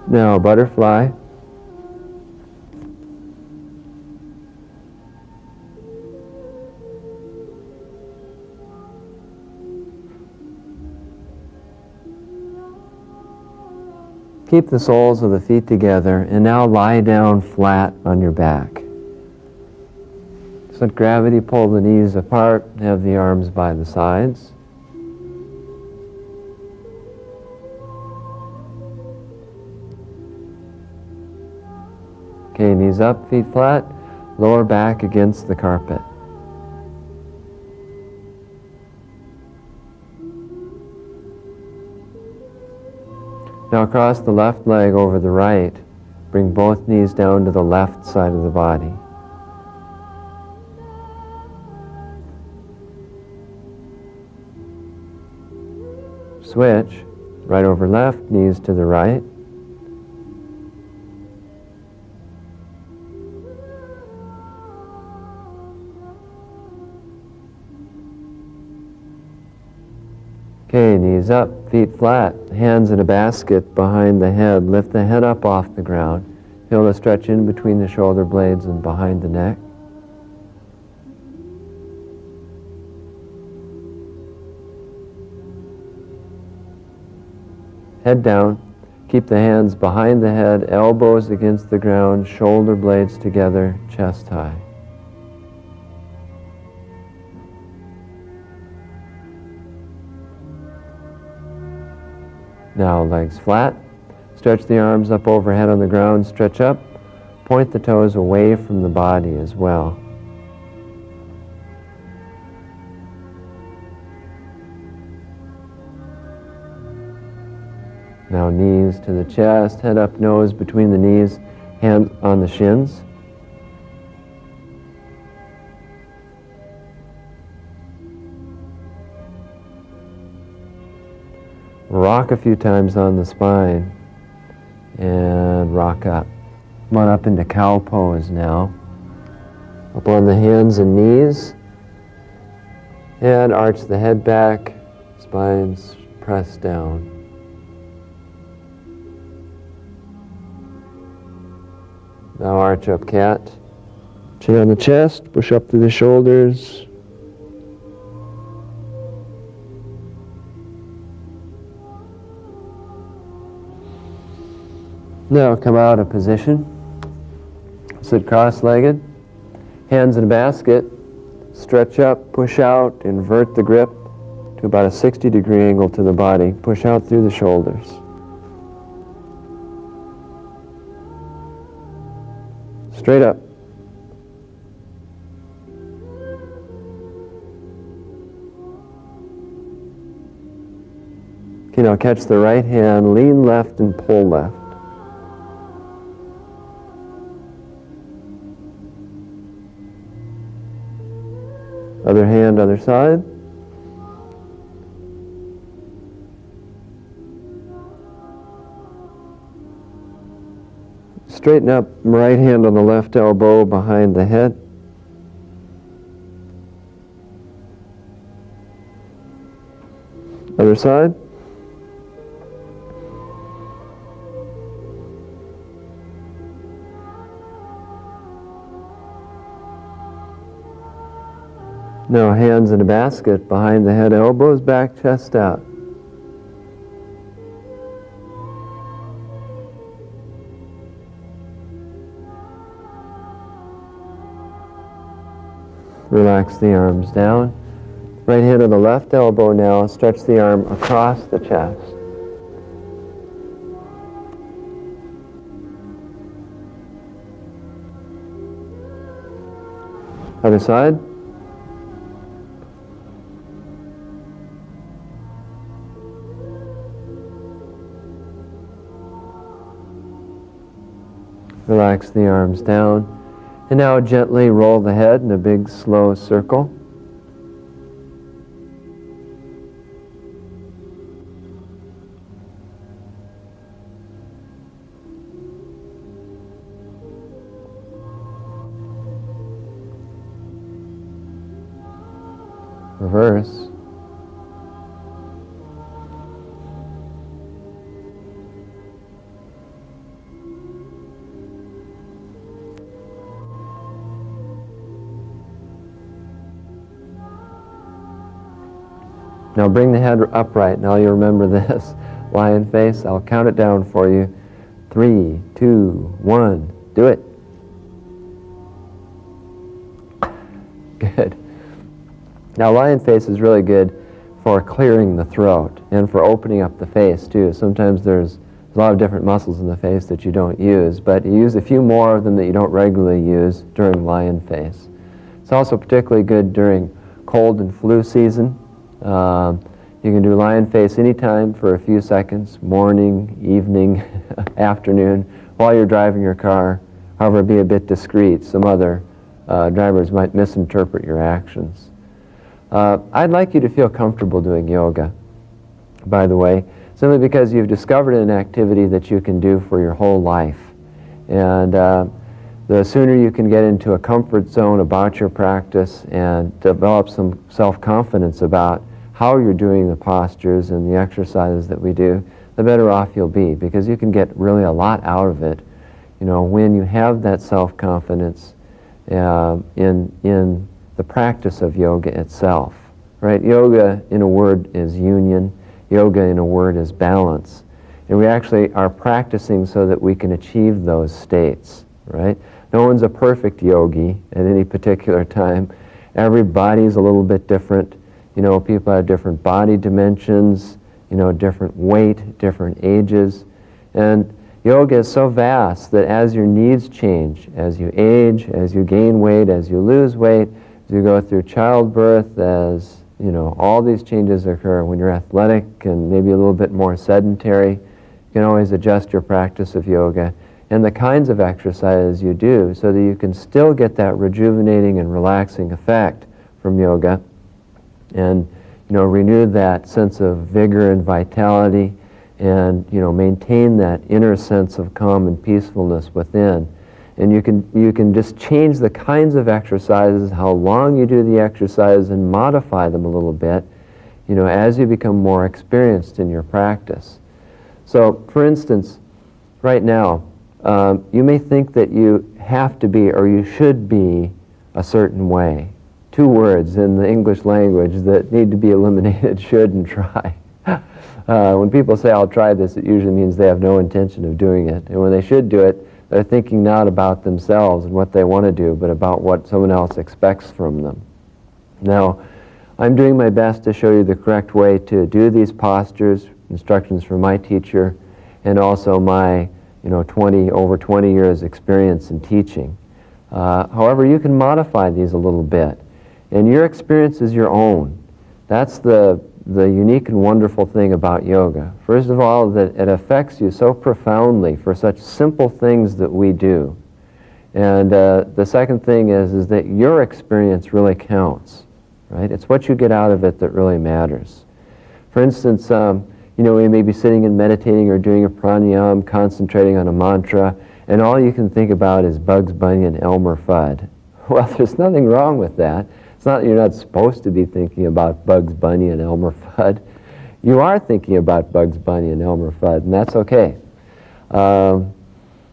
Now butterfly. Keep the soles of the feet together and now lie down flat on your back. Just let gravity pull the knees apart, have the arms by the sides. Okay, knees up, feet flat, lower back against the carpet. Now cross the left leg over the right. Bring both knees down to the left side of the body. Switch, right over left, knees to the right. Okay, knees up, feet flat, hands in a basket behind the head. Lift the head up off the ground. Feel the stretch in between the shoulder blades and behind the neck. Head down. Keep the hands behind the head, elbows against the ground, shoulder blades together, chest high. Now legs flat. Stretch the arms up overhead on the ground, stretch up. Point the toes away from the body as well. Now knees to the chest, head up, nose between the knees, hands on the shins. Rock a few times on the spine and rock up. Come on up into cow pose now. Up on the hands and knees and arch the head back, spines pressed down. Now arch up cat. Chin on the chest, push up through the shoulders. Now come out of position. Sit cross-legged. Hands in a basket. Stretch up, push out, invert the grip to about a 60-degree angle to the body. Push out through the shoulders. Straight up. Okay, now catch the right hand, lean left and pull left. Other hand, other side. Straighten up, right hand on the left elbow behind the head. Other side. Now hands in a basket behind the head, elbows back, chest out. Relax the arms down. Right hand on the left elbow now, stretch the arm across the chest. Other side. Relax the arms down. And now gently roll the head in a big, slow circle. Reverse. Now bring the head upright. Now you remember this. Lion face. I'll count it down for you. 3, 2, 1. Do it. Good. Now lion face is really good for clearing the throat and for opening up the face too. Sometimes there's a lot of different muscles in the face that you don't use, but you use a few more of them that you don't regularly use during lion face. It's also particularly good during cold and flu season. You can do lion face anytime for a few seconds, morning, evening, afternoon, while you're driving your car. However, be a bit discreet. Some other drivers might misinterpret your actions. I'd like you to feel comfortable doing yoga, by the way, simply because you've discovered an activity that you can do for your whole life. And the sooner you can get into a comfort zone about your practice and develop some self-confidence about how you're doing the postures and the exercises that we do, the better off you'll be, because you can get really a lot out of it, when you have that self-confidence in the practice of yoga itself, right? Yoga, in a word, is union. Yoga, in a word, is balance. And we actually are practicing so that we can achieve those states, right? No one's a perfect yogi at any particular time. Everybody's a little bit different. People have different body dimensions, different weight, different ages. And yoga is so vast that as your needs change, as you age, as you gain weight, as you lose weight, as you go through childbirth, as, all these changes occur. When you're athletic and maybe a little bit more sedentary, you can always adjust your practice of yoga and the kinds of exercises you do so that you can still get that rejuvenating and relaxing effect from yoga and renew that sense of vigor and vitality and maintain that inner sense of calm and peacefulness within. And you can just change the kinds of exercises, how long you do the exercise, and modify them a little bit as you become more experienced in your practice. So for instance, right now you may think that you have to be or you should be a certain way. Two words in the English language that need to be eliminated, should and try. When people say, I'll try this, it usually means they have no intention of doing it. And when they should do it, they're thinking not about themselves and what they want to do, but about what someone else expects from them. Now, I'm doing my best to show you the correct way to do these postures, instructions from my teacher, and also my over 20 years experience in teaching. However, you can modify these a little bit. And your experience is your own. That's the unique and wonderful thing about yoga. First of all, that it affects you so profoundly for such simple things that we do. And the second thing is that your experience really counts, right? It's what you get out of it that really matters. For instance, we may be sitting and meditating or doing a pranayama, concentrating on a mantra, and all you can think about is Bugs Bunny and Elmer Fudd. Well, there's nothing wrong with that. It's not that you're not supposed to be thinking about Bugs Bunny and Elmer Fudd. You are thinking about Bugs Bunny and Elmer Fudd, and that's okay. Now,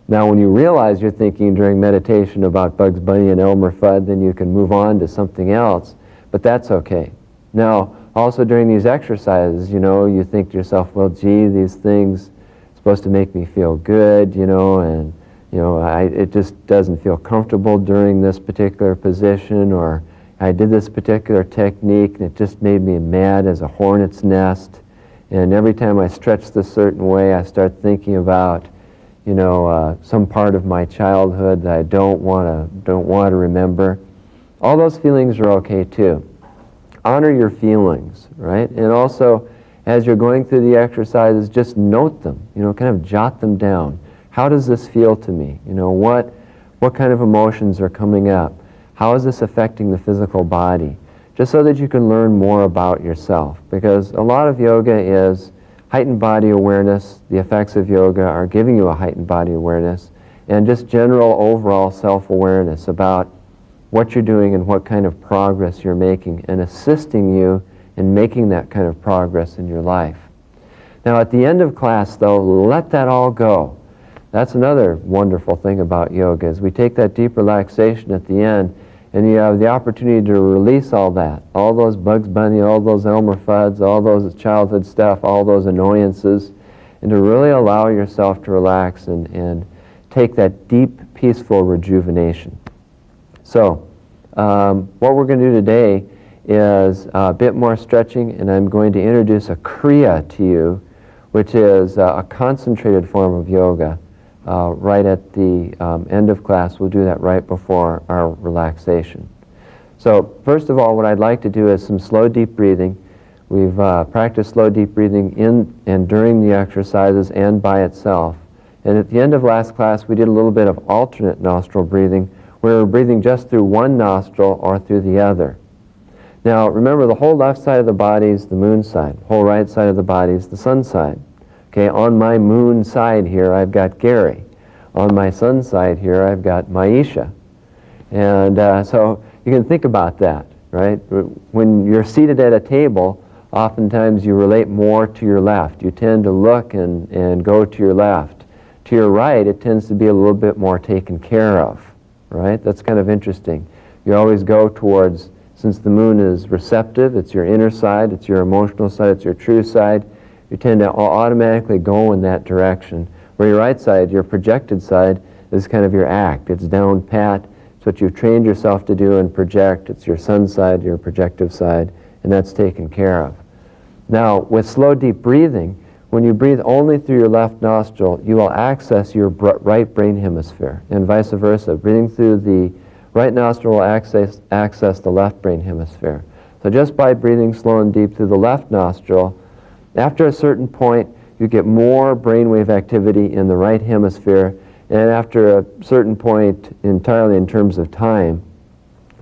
when you realize you're thinking during meditation about Bugs Bunny and Elmer Fudd, then you can move on to something else, but that's okay. Now, also during these exercises, you think to yourself, well, gee, these things are supposed to make me feel good, and it just doesn't feel comfortable during this particular position, or I did this particular technique and it just made me mad as a hornet's nest. And every time I stretch this certain way, I start thinking about, some part of my childhood that I don't want to remember. All those feelings are okay too. Honor your feelings, right? And also, as you're going through the exercises, just note them. Kind of jot them down. How does this feel to me? What kind of emotions are coming up? How is this affecting the physical body? Just so that you can learn more about yourself. Because a lot of yoga is heightened body awareness. The effects of yoga are giving you a heightened body awareness, and just general overall self-awareness about what you're doing and what kind of progress you're making, and assisting you in making that kind of progress in your life. Now, at the end of class, though, let that all go. That's another wonderful thing about yoga, is we take that deep relaxation at the end, and you have the opportunity to release all that, all those Bugs Bunny, all those Elmer Fudds, all those childhood stuff, all those annoyances, and to really allow yourself to relax and take that deep, peaceful rejuvenation. So, what we're going to do today is a bit more stretching, and I'm going to introduce a Kriya to you, which is a concentrated form of yoga. Right at the end of class, we'll do that right before our relaxation. So, first of all, what I'd like to do is some slow, deep breathing. We've practiced slow, deep breathing in and during the exercises and by itself. And at the end of last class, we did a little bit of alternate nostril breathing, where we're breathing just through one nostril or through the other. Now, remember, the whole left side of the body is the moon side. The whole right side of the body is the sun side. Okay, on my moon side here, I've got Gary. On my sun side here, I've got Maisha. And so you can think about that, right? When you're seated at a table, oftentimes you relate more to your left. You tend to look and go to your left. To your right, it tends to be a little bit more taken care of, right? That's kind of interesting. You always go towards, since the moon is receptive, it's your inner side, it's your emotional side, it's your true side, you tend to automatically go in that direction. Where your right side, your projected side, is kind of your act. It's down pat. It's what you've trained yourself to do and project. It's your sun side, your projective side, and that's taken care of. Now, with slow, deep breathing, when you breathe only through your left nostril, you will access your right brain hemisphere, and vice versa. Breathing through the right nostril will access the left brain hemisphere. So just by breathing slow and deep through the left nostril, after a certain point, you get more brainwave activity in the right hemisphere, and after a certain point, entirely in terms of time,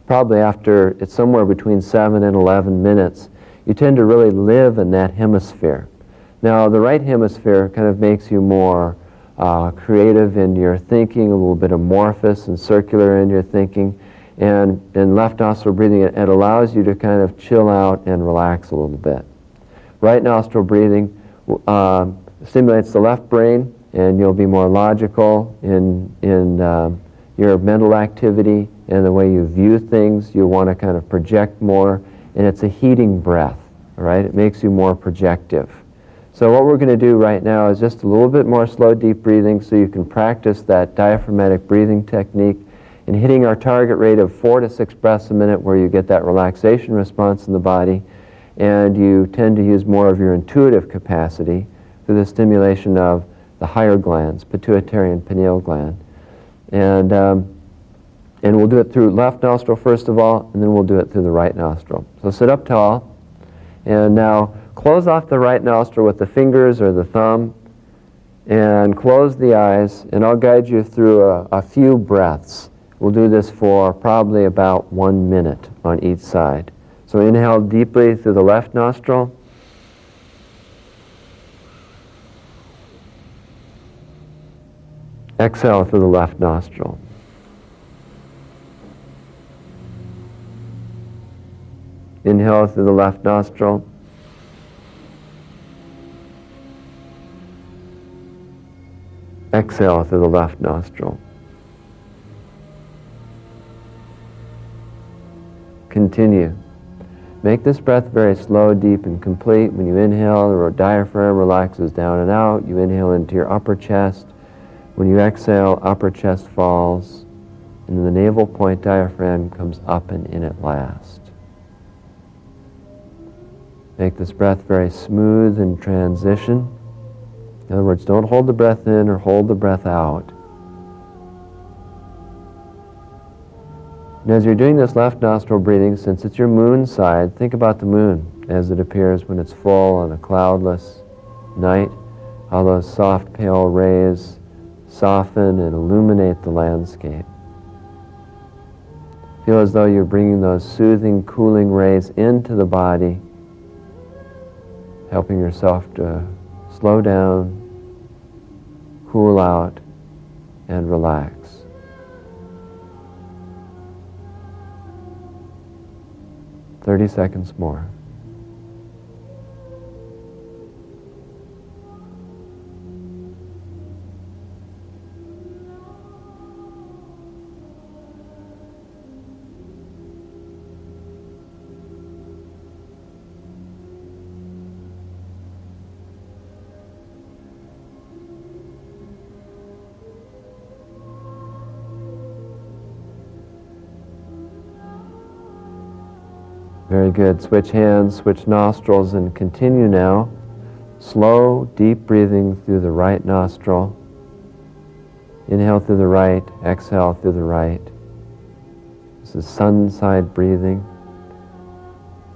probably after it's somewhere between 7 and 11 minutes, you tend to really live in that hemisphere. Now, the right hemisphere kind of makes you more creative in your thinking, a little bit amorphous and circular in your thinking, and in left nostril breathing, it allows you to kind of chill out and relax a little bit. Right nostril breathing stimulates the left brain, and you'll be more logical in your mental activity and the way you view things. You'll want to kind of project more, and it's a heating breath, all right? It makes you more projective. So what we're going to do right now is just a little bit more slow, deep breathing so you can practice that diaphragmatic breathing technique and hitting our target rate of 4 to 6 breaths a minute where you get that relaxation response in the body, and you tend to use more of your intuitive capacity through the stimulation of the higher glands, pituitary and pineal gland. And we'll do it through left nostril first of all, and then we'll do it through the right nostril. So sit up tall, and now close off the right nostril with the fingers or the thumb, and close the eyes, and I'll guide you through a few breaths. We'll do this for probably about 1 minute on each side. So inhale deeply through the left nostril. Exhale through the left nostril. Inhale through the left nostril. Exhale through the left nostril. Continue. Make this breath very slow, deep, and complete. When you inhale, the diaphragm relaxes down and out. You inhale into your upper chest. When you exhale, upper chest falls, and then the navel point diaphragm comes up and in at last. Make this breath very smooth in transition. In other words, don't hold the breath in or hold the breath out. And as you're doing this left nostril breathing, since it's your moon side, think about the moon as it appears when it's full on a cloudless night. How those soft, pale rays soften and illuminate the landscape. Feel as though you're bringing those soothing, cooling rays into the body, helping yourself to slow down, cool out, and relax. "30 seconds more. Very good. Switch hands, switch nostrils, and continue now. Slow, deep breathing through the right nostril. Inhale through the right, exhale through the right. This is sun side breathing.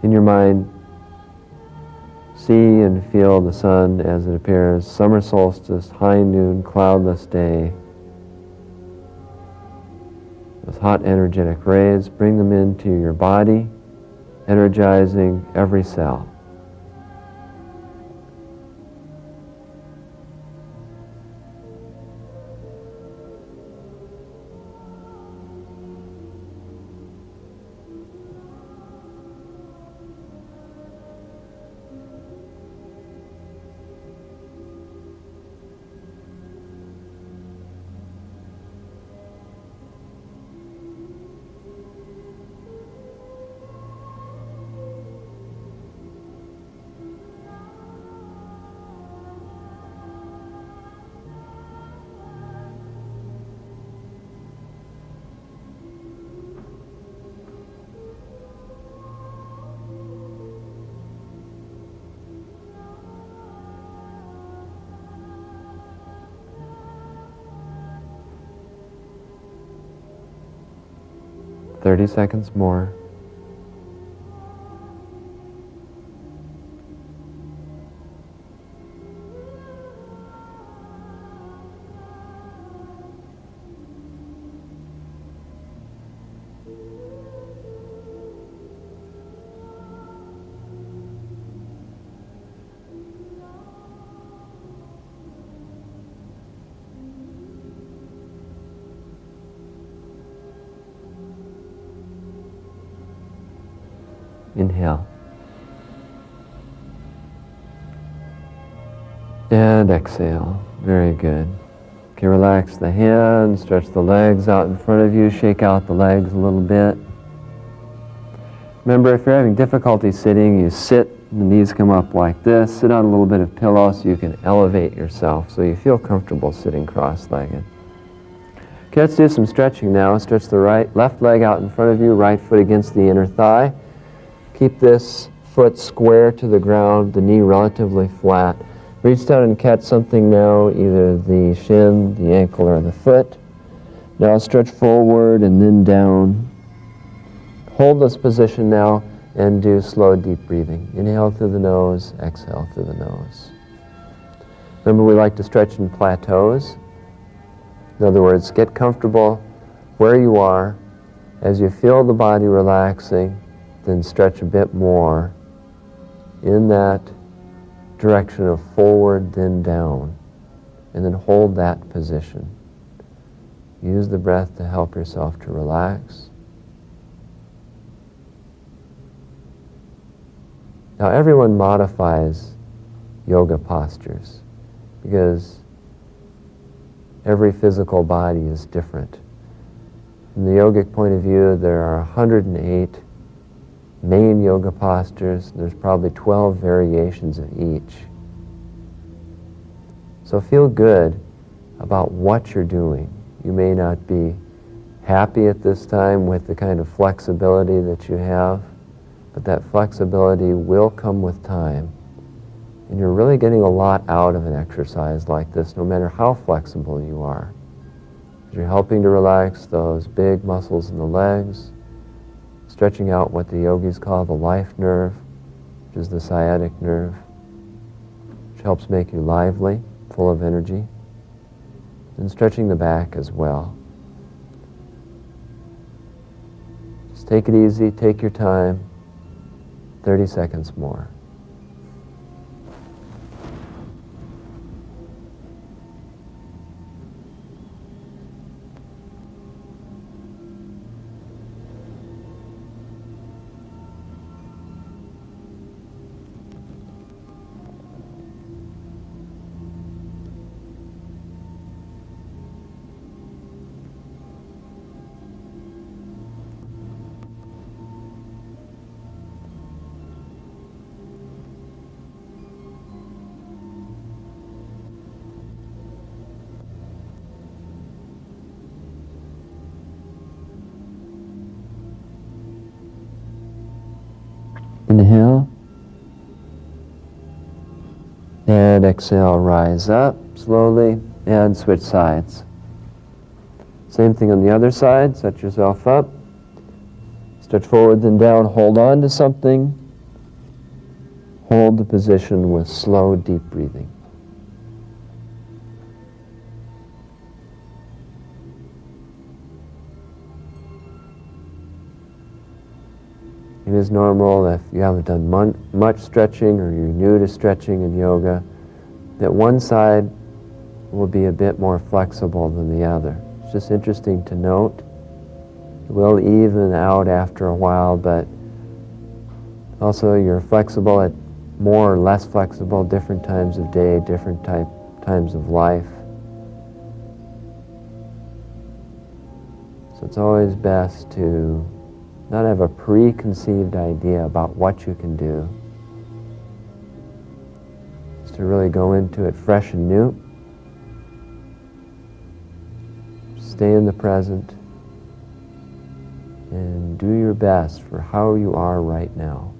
In your mind, see and feel the sun as it appears. Summer solstice, high noon, cloudless day. Those hot, energetic rays, bring them into your body, energizing every cell. "30 seconds more. Inhale. And exhale. Very good. Okay, relax the hands, stretch the legs out in front of you, shake out the legs a little bit. Remember, if you're having difficulty sitting, you sit, the knees come up like this, sit on a little bit of pillow so you can elevate yourself so you feel comfortable sitting cross-legged. Okay, let's do some stretching now. Stretch the left leg out in front of you, right foot against the inner thigh. Keep this foot square to the ground, the knee relatively flat. Reach down and catch something now, either the shin, the ankle, or the foot. Now stretch forward and then down. Hold this position now and do slow, deep breathing. Inhale through the nose, exhale through the nose. Remember, we like to stretch in plateaus. In other words, get comfortable where you are. As you feel the body relaxing, then stretch a bit more in that direction of forward, then down, and then hold that position. Use the breath to help yourself to relax. Now, everyone modifies yoga postures because every physical body is different. From the yogic point of view, there are 108 main yoga postures. There's probably 12 variations of each. So feel good about what you're doing. You may not be happy at this time with the kind of flexibility that you have, but that flexibility will come with time. And you're really getting a lot out of an exercise like this, no matter how flexible you are. You're helping to relax those big muscles in the legs, stretching out what the yogis call the life nerve, which is the sciatic nerve, which helps make you lively, full of energy, and stretching the back as well. Just take it easy, take your time, 30 seconds more. Inhale, and exhale, rise up slowly, and switch sides. Same thing on the other side, set yourself up, stretch forward then down, hold on to something, hold the position with slow, deep breathing. It is normal if you haven't done much stretching or you're new to stretching in yoga, that one side will be a bit more flexible than the other. It's just interesting to note. It will even out after a while, but also you're flexible at more or less flexible, different times of day, different times of life. So it's always best to not have a preconceived idea about what you can do. Just to really go into it fresh and new. Stay in the present and do your best for how you are right now.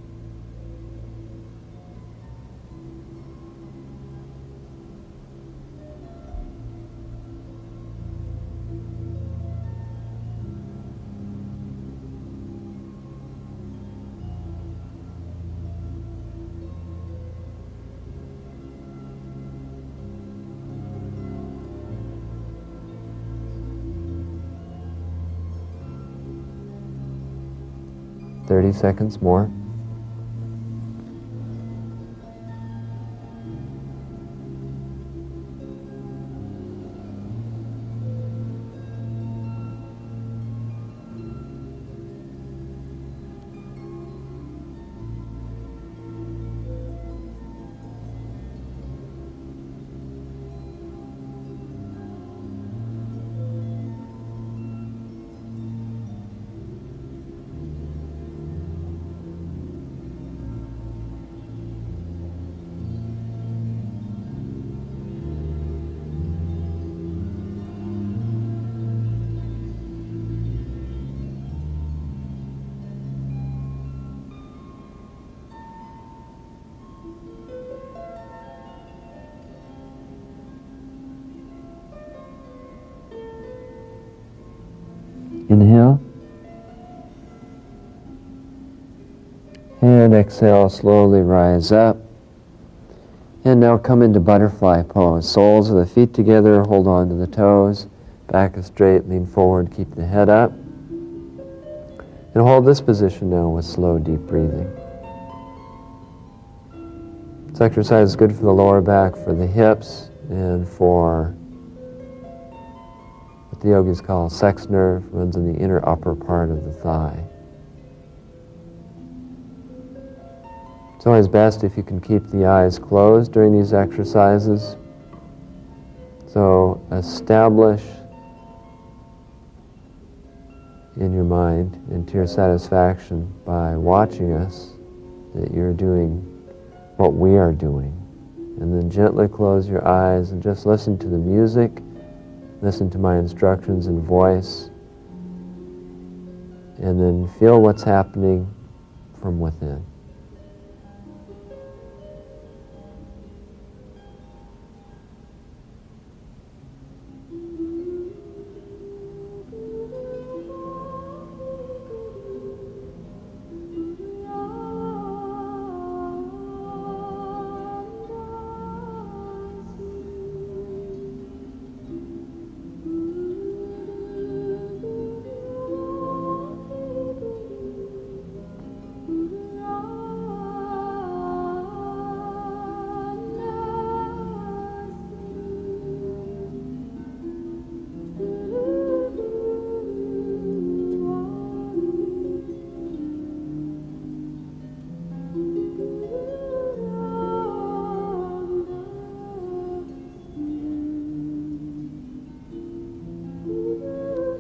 Thirty seconds more. Inhale. And exhale, slowly rise up. And now come into butterfly pose. Soles of the feet together, hold on to the toes. Back is straight, lean forward, keep the head up. And hold this position now with slow, deep breathing. This exercise is good for the lower back, for the hips, and for what the yogis call sex nerve, runs in the inner upper part of the thigh. It's always best if you can keep the eyes closed during these exercises. So establish in your mind and to your satisfaction by watching us that you're doing what we are doing. And then gently close your eyes and just listen to the music, listen to my instructions in voice, and then feel what's happening from within.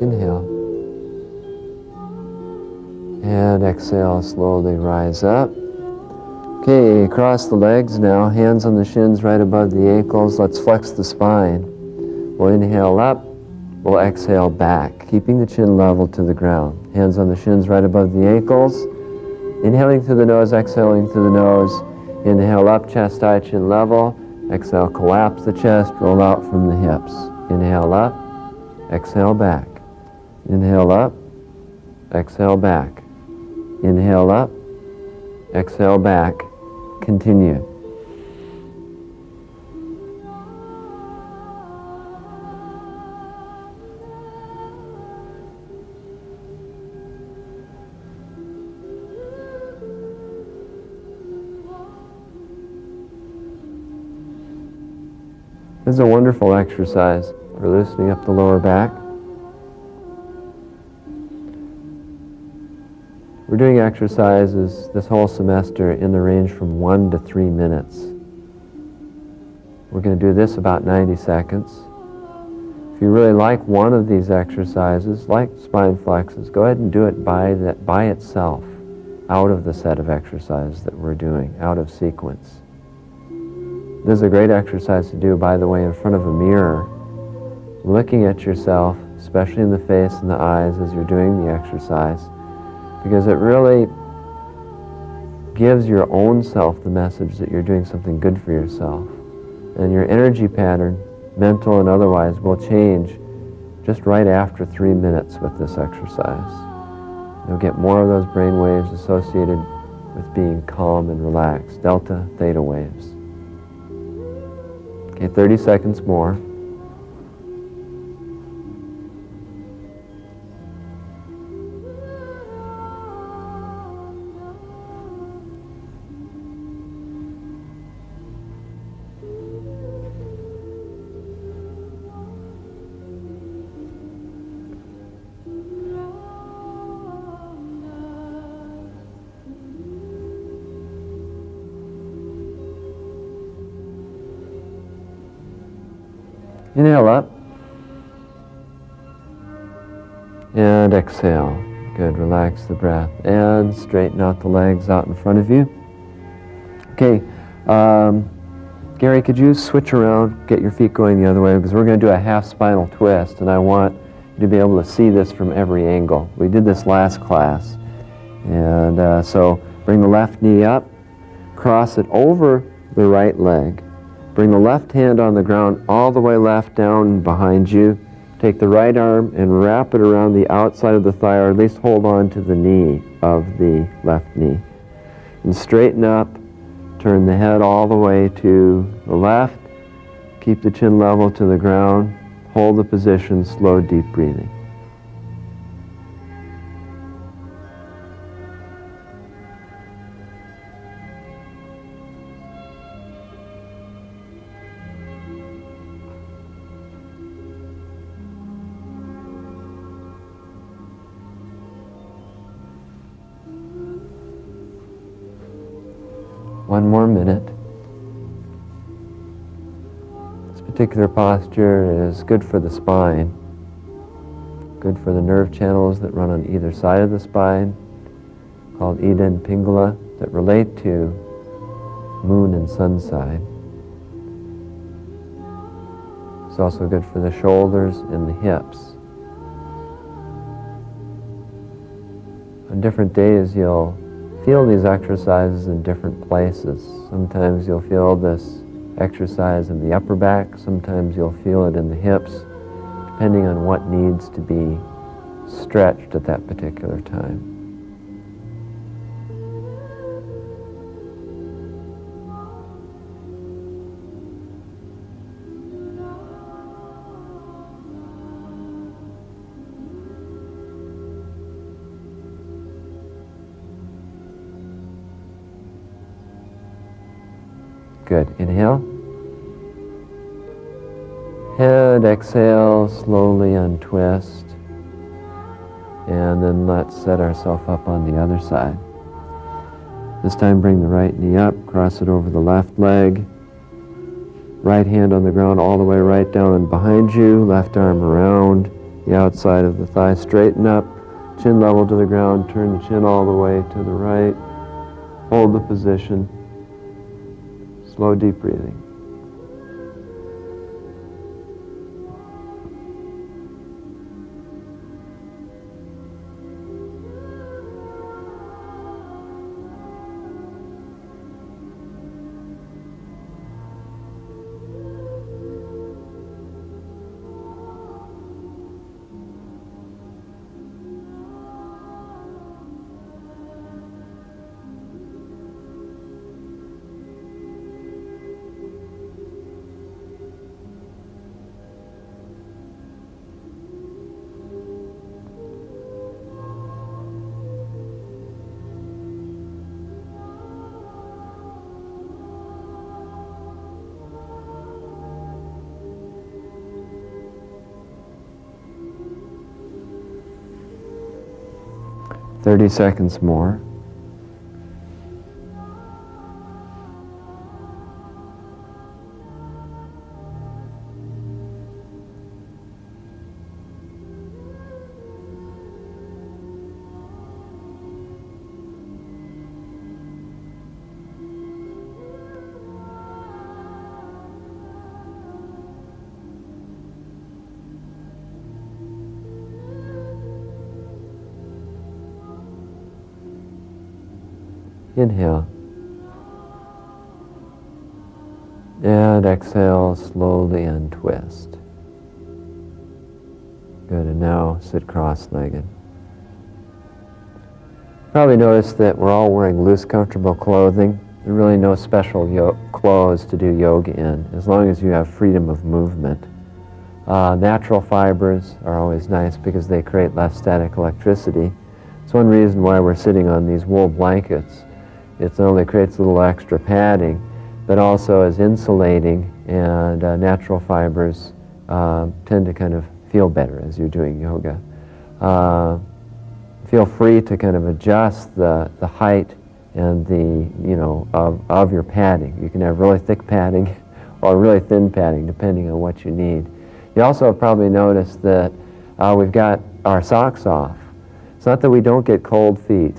Inhale. And exhale, slowly rise up. Okay, cross the legs now, hands on the shins right above the ankles. Let's flex the spine. We'll inhale up, we'll exhale back, keeping the chin level to the ground. Hands on the shins right above the ankles. Inhaling through the nose, exhaling through the nose. Inhale up, chest high, chin level. Exhale, collapse the chest, roll out from the hips. Inhale up, exhale back. Inhale up, exhale back. Inhale up, exhale back. Continue. This is a wonderful exercise for loosening up the lower back. We're doing exercises this whole semester in the range from 1 to 3 minutes. We're going to do this about 90 seconds. If you really like one of these exercises, like spine flexes, go ahead and do it by itself, out of the set of exercises that we're doing, out of sequence. This is a great exercise to do, by the way, in front of a mirror, looking at yourself, especially in the face and the eyes as you're doing the exercise, because it really gives your own self the message that you're doing something good for yourself. And your energy pattern, mental and otherwise, will change just right after 3 minutes with this exercise. You'll get more of those brain waves associated with being calm and relaxed, delta, theta waves. Okay, 30 seconds more. Inhale up and exhale. Good, relax the breath and straighten out the legs out in front of you. Okay, Gary, could you switch around, get your feet going the other way, because we're going to do a half spinal twist and I want you to be able to see this from every angle. We did this last class. And so bring the left knee up, cross it over the right leg. Bring the left hand on the ground all the way left down behind you take the right arm and wrap it around the outside of the thigh, or at least hold on to the knee of the left knee. And straighten up, turn the head all the way to the left, keep the chin level to the ground, hold the position, slow, deep breathing. One more minute. This particular posture is good for the spine, good for the nerve channels that run on either side of the spine, called Ida and Pingala, that relate to moon and sun side. It's also good for the shoulders and the hips. On different days you'll feel these exercises in different places. Sometimes you'll feel this exercise in the upper back, sometimes you'll feel it in the hips, depending on what needs to be stretched at that particular time. Good. Inhale. Head, exhale, slowly untwist. And then let's set ourselves up on the other side. This time bring the right knee up, cross it over the left leg. Right hand on the ground all the way right down and behind you. Left arm around the outside of the thigh. Straighten up, chin level to the ground. Turn the chin all the way to the right. Hold the position. Slow, deep breathing. "30 seconds more. Inhale. And exhale, slowly untwist. Good, and now sit cross-legged. Probably noticed that we're all wearing loose, comfortable clothing. There are really no special clothes to do yoga in, as long as you have freedom of movement. Natural fibers are always nice because they create less static electricity. It's one reason why we're sitting on these wool blankets. It not only creates a little extra padding, but also is insulating, and natural fibers tend to kind of feel better as you're doing yoga. Feel free to kind of adjust the height and of your padding. You can have really thick padding or really thin padding, depending on what you need. You also have probably noticed that we've got our socks off. It's not that we don't get cold feet.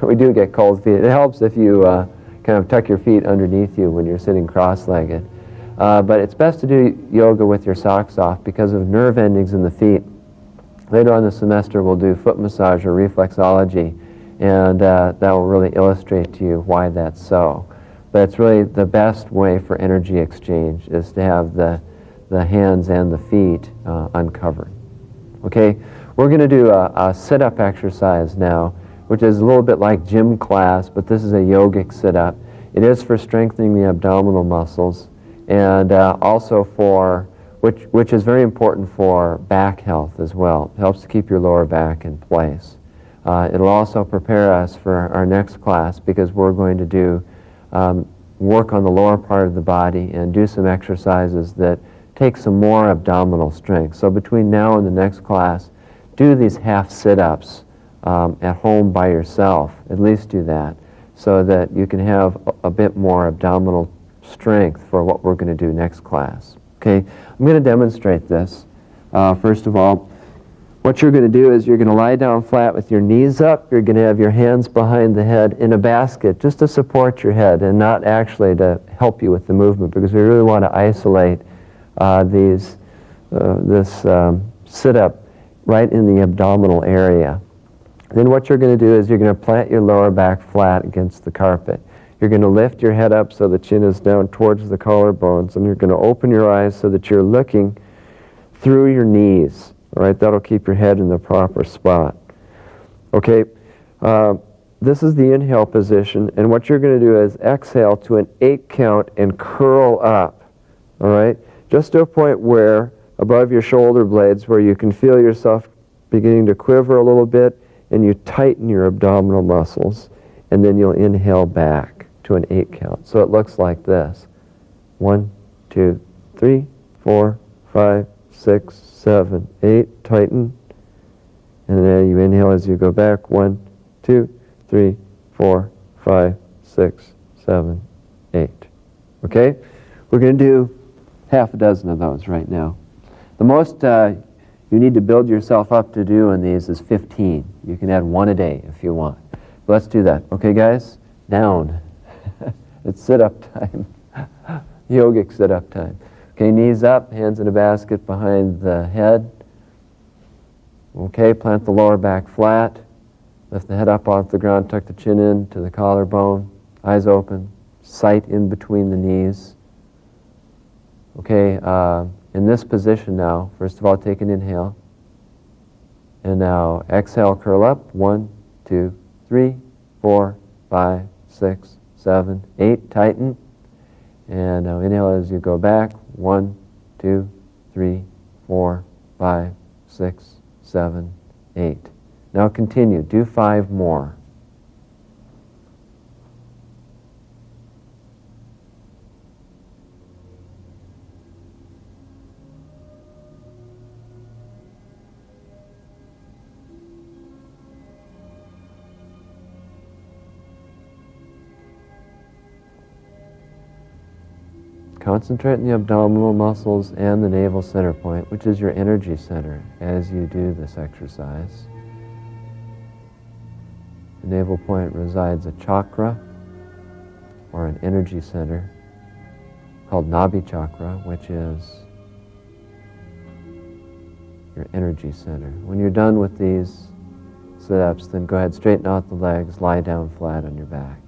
We do get cold feet. It helps if you kind of tuck your feet underneath you when you're sitting cross-legged. But it's best to do yoga with your socks off because of nerve endings in the feet. Later on in the semester we'll do foot massage or reflexology, and that will really illustrate to you why that's so. But it's really the best way for energy exchange is to have the hands and the feet uncovered. Okay, we're going to do a sit-up exercise now, which is a little bit like gym class, but this is a yogic sit-up. It is for strengthening the abdominal muscles, and also for, which is very important for back health as well. It helps to keep your lower back in place. It'll also prepare us for our next class, because we're going to do work on the lower part of the body and do some exercises that take some more abdominal strength. So between now and the next class, do these half sit-ups at home by yourself. At least do that, so that you can have a bit more abdominal strength for what we're going to do next class. Okay, I'm going to demonstrate this. First of all, what you're going to do is you're going to lie down flat with your knees up. You're going to have your hands behind the head in a basket, just to support your head and not actually to help you with the movement, because we really want to isolate this sit-up right in the abdominal area. Then what you're going to do is you're going to plant your lower back flat against the carpet. You're going to lift your head up so the chin is down towards the collarbones, and you're going to open your eyes so that you're looking through your knees. All right, that'll keep your head in the proper spot. Okay, this is the inhale position, and what you're going to do is exhale to an 8 count and curl up. All right, just to a point where above your shoulder blades, where you can feel yourself beginning to quiver a little bit, and you tighten your abdominal muscles, and then you'll inhale back to an 8 count. So it looks like this. 1, 2, 3, 4, 5, 6, 7, 8. Tighten. And then you inhale as you go back. 1, 2, 3, 4, 5, 6, 7, 8. Okay? We're going to do half a dozen of those right now. The most you need to build yourself up to do in these is 15. You can add 1 a day if you want. But let's do that. Okay, guys? Down. It's sit-up time. Yogic sit-up time. Okay, knees up, hands in a basket behind the head. Okay, plant the lower back flat. Lift the head up off the ground, tuck the chin in to the collarbone. Eyes open. Sight in between the knees. Okay, in this position now, first of all, take an inhale. And now exhale, curl up. 1, 2, 3, 4, 5, 6, 7, 8. Tighten. And now inhale as you go back. 1, 2, 3, 4, 5, 6, 7, 8. Now continue. Do 5 more. Concentrate on the abdominal muscles and the navel center point, which is your energy center, as you do this exercise. The navel point resides a chakra, or an energy center, called Nabhi chakra, which is your energy center. When you're done with these sit-ups, then go ahead, straighten out the legs, lie down flat on your back.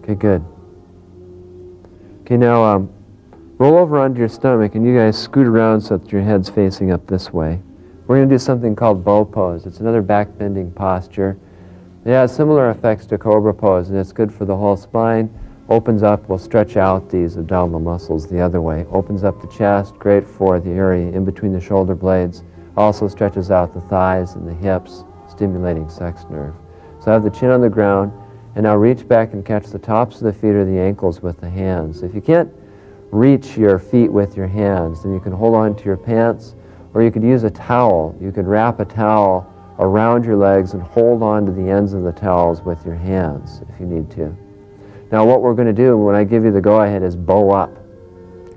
Okay, good. Okay, now roll over onto your stomach, and you guys scoot around so that your head's facing up this way. We're going to do something called bow pose. It's another back-bending posture. It has similar effects to cobra pose, and it's good for the whole spine. Opens up, will stretch out these abdominal muscles the other way. Opens up the chest, great for the area in between the shoulder blades. Also stretches out the thighs and the hips, stimulating sex nerve. So have the chin on the ground, and now reach back and catch the tops of the feet or the ankles with the hands. If you can't reach your feet with your hands. And you can hold on to your pants, or you could use a towel. You could wrap a towel around your legs and hold on to the ends of the towels with your hands if you need to. Now what we're going to do when I give you the go-ahead is bow up.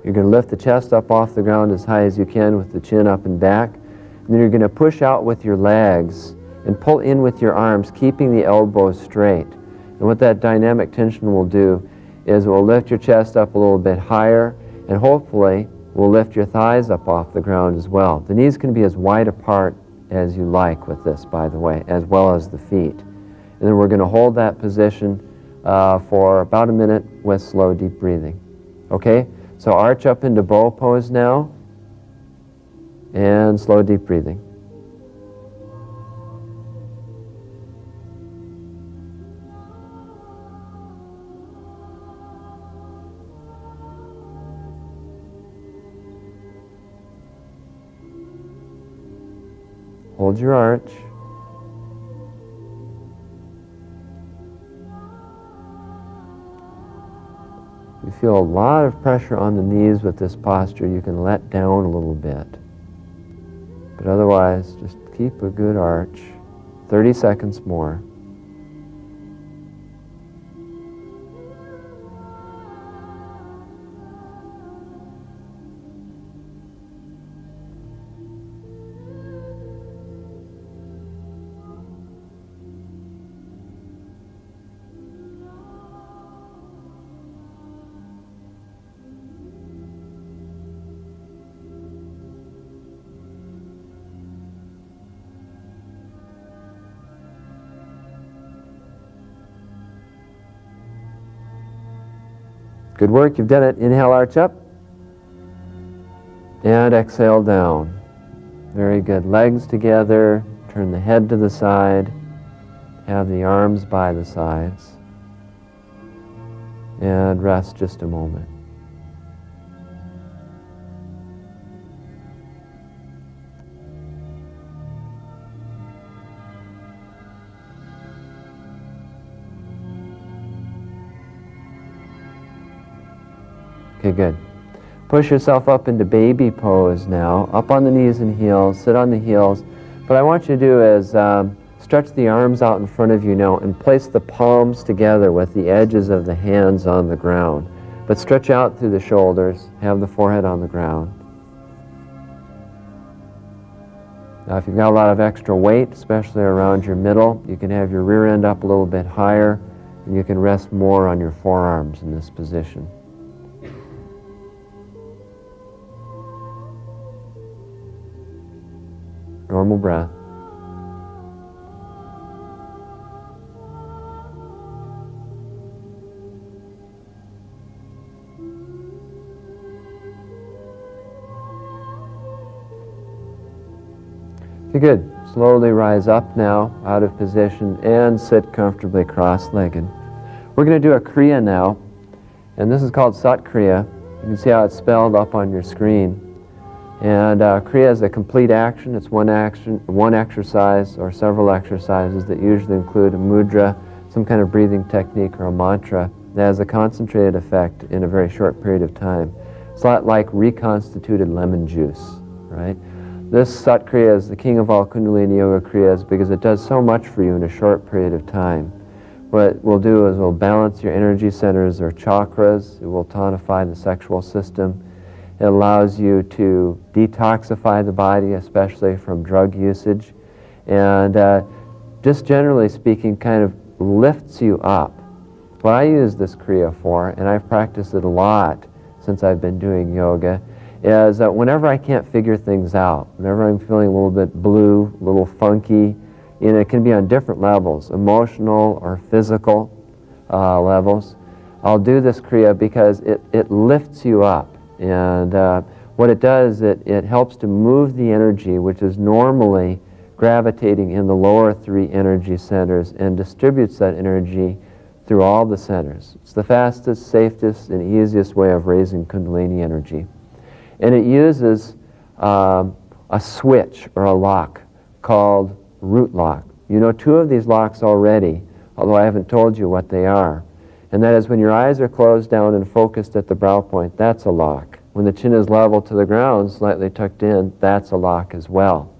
You're going to lift the chest up off the ground as high as you can with the chin up and back. And then you're going to push out with your legs and pull in with your arms, keeping the elbows straight. And what that dynamic tension will do is it will lift your chest up a little bit higher, and hopefully will lift your thighs up off the ground as well. The knees can be as wide apart as you like with this, by the way, as well as the feet. And then we're going to hold that position for about a minute with slow, deep breathing. Okay? So arch up into bow pose now, and slow, deep breathing. Hold your arch. You feel a lot of pressure on the knees with this posture. You can let down a little bit. But otherwise, just keep a good arch. 30 seconds more. Good work, you've done it. Inhale, arch up. And exhale down. Very good. Legs together. Turn the head to the side. Have the arms by the sides. And rest just a moment. Okay, good. Push yourself up into baby pose now, up on the knees and heels, sit on the heels. What I want you to do is stretch the arms out in front of you now and place the palms together with the edges of the hands on the ground. But stretch out through the shoulders, have the forehead on the ground. Now if you've got a lot of extra weight, especially around your middle, you can have your rear end up a little bit higher, and you can rest more on your forearms in this position. Normal breath. Okay, good. Slowly rise up now, out of position, and sit comfortably cross-legged. We're going to do a Kriya now, and this is called Sat Kriya. You can see how it's spelled up on your screen. And Kriya is a complete action. It's one action, one exercise, or several exercises that usually include a mudra, some kind of breathing technique, or a mantra that has a concentrated effect in a very short period of time. It's a lot like reconstituted lemon juice, right? This Sat Kriya is the king of all Kundalini Yoga Kriyas because it does so much for you in a short period of time. What we'll do is we'll balance your energy centers or chakras. It will tonify the sexual system. It allows you to detoxify the body, especially from drug usage, and just generally speaking, kind of lifts you up. What I use this Kriya for, and I've practiced it a lot since I've been doing yoga, is that whenever I can't figure things out, whenever I'm feeling a little bit blue, a little funky, and it can be on different levels, emotional or physical levels, I'll do this Kriya because it lifts you up. And what it does, it helps to move the energy, which is normally gravitating in the lower three energy centers, and distributes that energy through all the centers. It's the fastest, safest, and easiest way of raising Kundalini energy. And it uses a switch or a lock called root lock. You know two of these locks already, although I haven't told you what they are. And that is when your eyes are closed down and focused at the brow point, that's a lock. When the chin is level to the ground, slightly tucked in, that's a lock as well.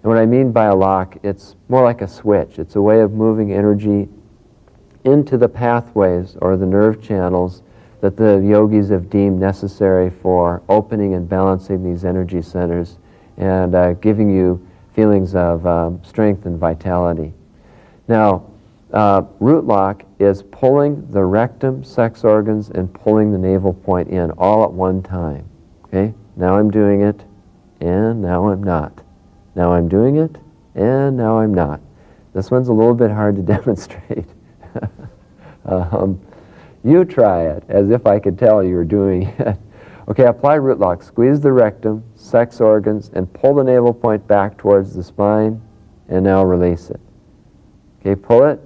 And what I mean by a lock, it's more like a switch. It's a way of moving energy into the pathways or the nerve channels that the yogis have deemed necessary for opening and balancing these energy centers and giving you feelings of strength and vitality. Now, root lock is pulling the rectum, sex organs, and pulling the navel point in all at one time. Okay? Now I'm doing it, and now I'm not. Now I'm doing it, and now I'm not. This one's a little bit hard to demonstrate. You try it, as if I could tell you were doing it. Okay, apply root lock. Squeeze the rectum, sex organs, and pull the navel point back towards the spine, and now release it. Okay, pull it,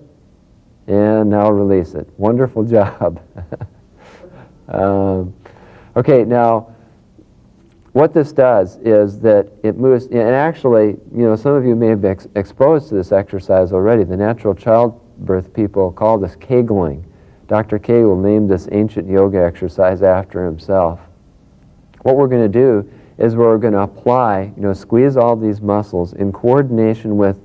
and now release it. Wonderful job. Okay, now, what this does is that it moves, and actually, some of you may have been exposed to this exercise already. The natural childbirth people call this kegling. Dr. Kegel named this ancient yoga exercise after himself. What we're going to do is we're going to apply, squeeze all these muscles in coordination with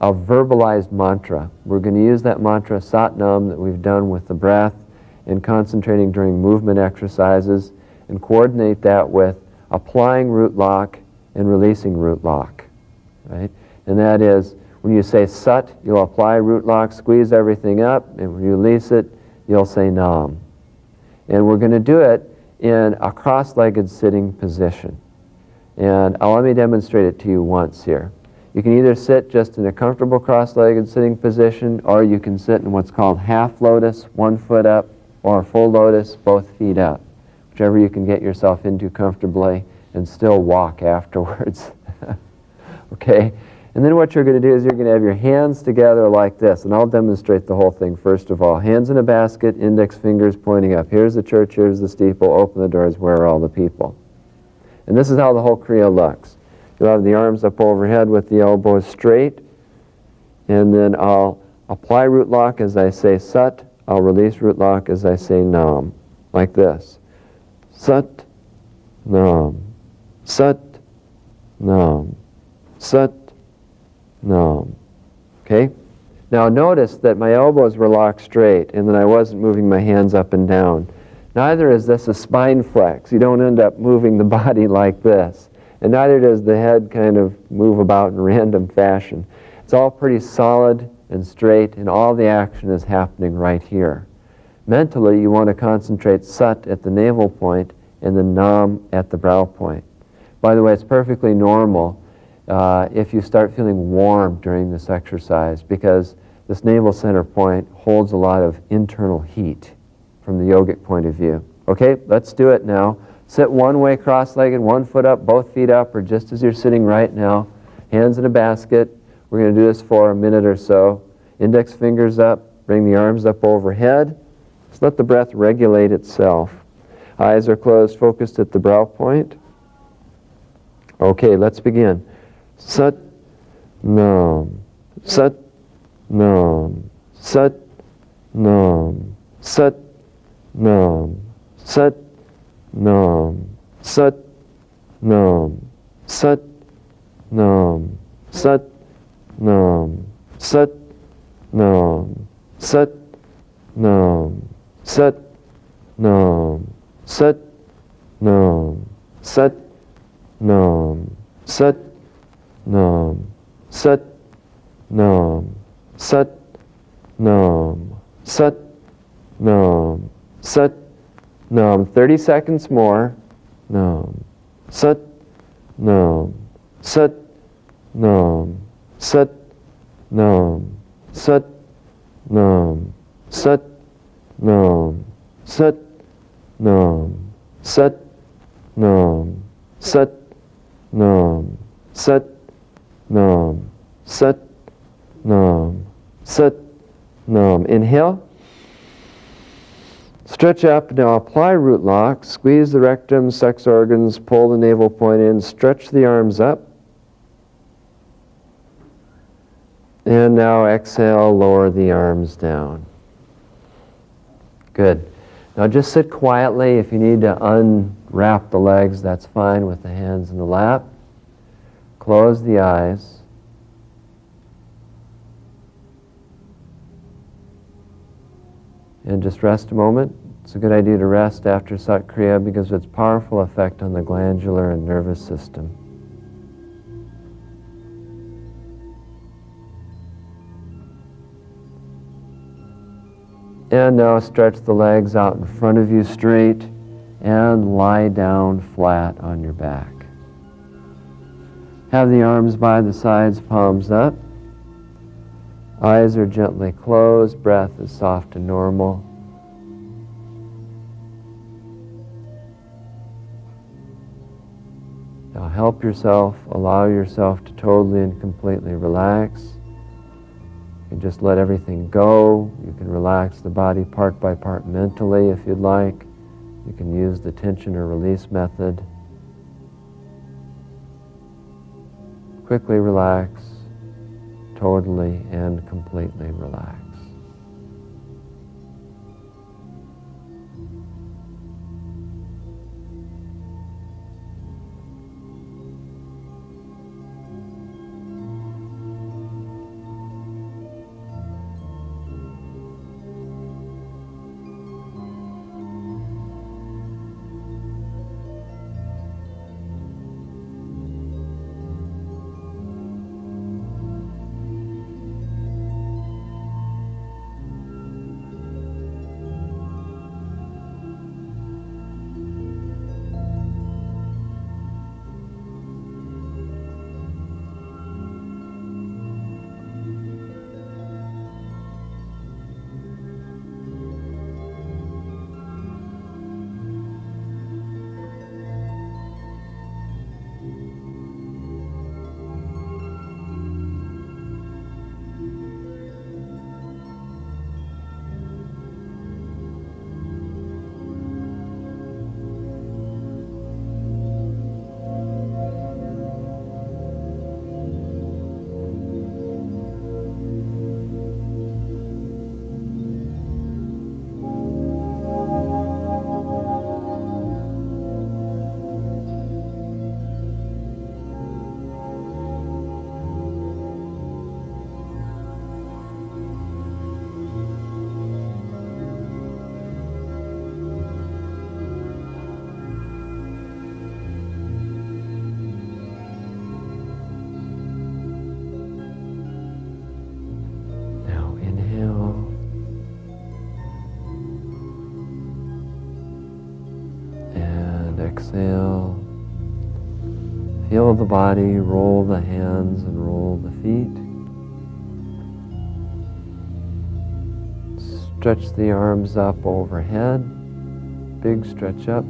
a verbalized mantra. We're going to use that mantra Sat Nam that we've done with the breath and concentrating during movement exercises, and coordinate that with applying root lock and releasing root lock, right? And that is, when you say Sat, you'll apply root lock, squeeze everything up, and when you release it, you'll say Nam. And we're going to do it in a cross-legged sitting position. And let me demonstrate it to you once here. You can either sit just in a comfortable cross-legged sitting position, or you can sit in what's called half lotus, 1 foot up, or full lotus, both feet up. Whichever you can get yourself into comfortably and still walk afterwards. Okay? And then what you're going to do is you're going to have your hands together like this, and I'll demonstrate the whole thing first of all. Hands in a basket, index fingers pointing up. Here's the church, here's the steeple, open the doors, where are all the people? And this is how the whole Kriya looks. You'll have the arms up overhead with the elbows straight, and then I'll apply root lock as I say Sat, I'll release root lock as I say Nam, like this. Sat, Nam, Sat, Nam, Sat, Nam. Okay? Now notice that my elbows were locked straight and that I wasn't moving my hands up and down. Neither is this a spine flex. You don't end up moving the body like this. And neither does the head kind of move about in random fashion. It's all pretty solid and straight, and all the action is happening right here. Mentally, you want to concentrate Sat at the navel point and the Nam at the brow point. By the way, it's perfectly normal if you start feeling warm during this exercise, because this navel center point holds a lot of internal heat from the yogic point of view. Okay, let's do it now. Sit one way cross-legged, 1 foot up, both feet up, or just as you're sitting right now. Hands in a basket. We're going to do this for a minute or so. Index fingers up, bring the arms up overhead. Just let the breath regulate itself. Eyes are closed, focused at the brow point. Okay, let's begin. Sat, Nam, Sat, Nam, Sat, Nam, Sat, Nam, Sat, Nam, Sat, Nam, Sat, Nam, Sat, Nam, Sat, Nam, Sat, Nam, Sat, Nam, Sat, Nam, Sat, Nam, Sat, Nam, Sat, Nam, Sat, Nam, Sat, Nam, Sat, Nam. 30 seconds more. Nam, Sat, Nam, Sat, Nam, Sat, Nam, Sat, Nam, Sat, Nam, Sat, Nam, Sat, Nam, Sat, Nam, Sat, Nam, Sat, Nam, Sat, Nam. Inhale. Stretch up. Now apply root lock. Squeeze the rectum, sex organs, pull the navel point in, stretch the arms up. And now exhale, lower the arms down. Good. Now just sit quietly. If you need to unwrap the legs, that's fine with the hands in the lap. Close the eyes. And just rest a moment. It's a good idea to rest after Sat Kriya because of its powerful effect on the glandular and nervous system. And now stretch the legs out in front of you straight and lie down flat on your back. Have the arms by the sides, palms up. Eyes are gently closed, breath is soft and normal. Now help yourself, allow yourself to totally and completely relax. You can just let everything go. You can relax the body part by part mentally if you'd like. You can use the tension or release method. Quickly relax, totally and completely relax. Exhale. Feel the body, roll the hands and roll the feet. Stretch the arms up overhead. Big stretch up.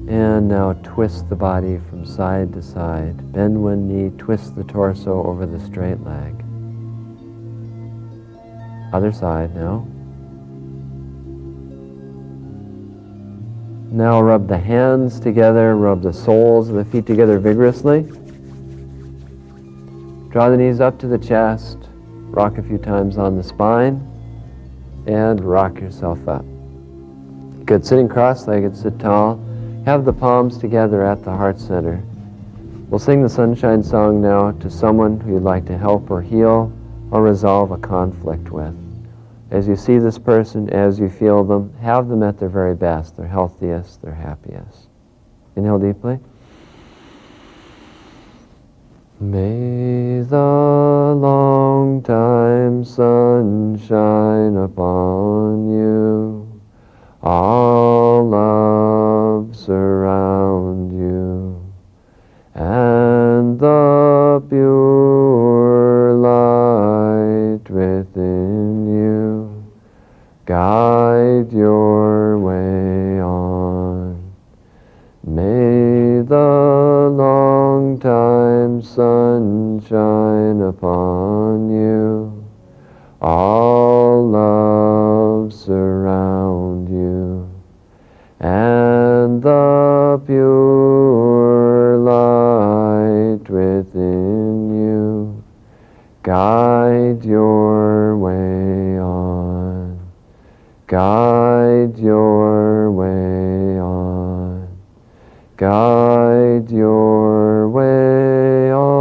And now twist the body from side to side. Bend one knee, twist the torso over the straight leg. Other side now. Now rub the hands together, rub the soles of the feet together vigorously. Draw the knees up to the chest, rock a few times on the spine, and rock yourself up. Good. Sitting cross-legged, sit tall. Have the palms together at the heart center. We'll sing the Sunshine Song now to someone who you'd like to help or heal or resolve a conflict with. As you see this person, as you feel them, have them at their very best, their healthiest, their happiest. Inhale deeply. May the long time sun shine upon you, all love surround you, and the pure light within you guide your way on. May the long time sun shine upon you, all love surround you, and the pure light within you guide your way on. Guide your way on.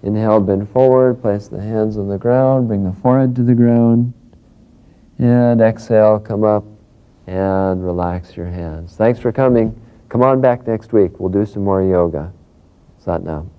Inhale, bend forward, place the hands on the ground, bring the forehead to the ground. And exhale, come up and relax your hands. Thanks for coming. Come on back next week. We'll do some more yoga. Sat Nam.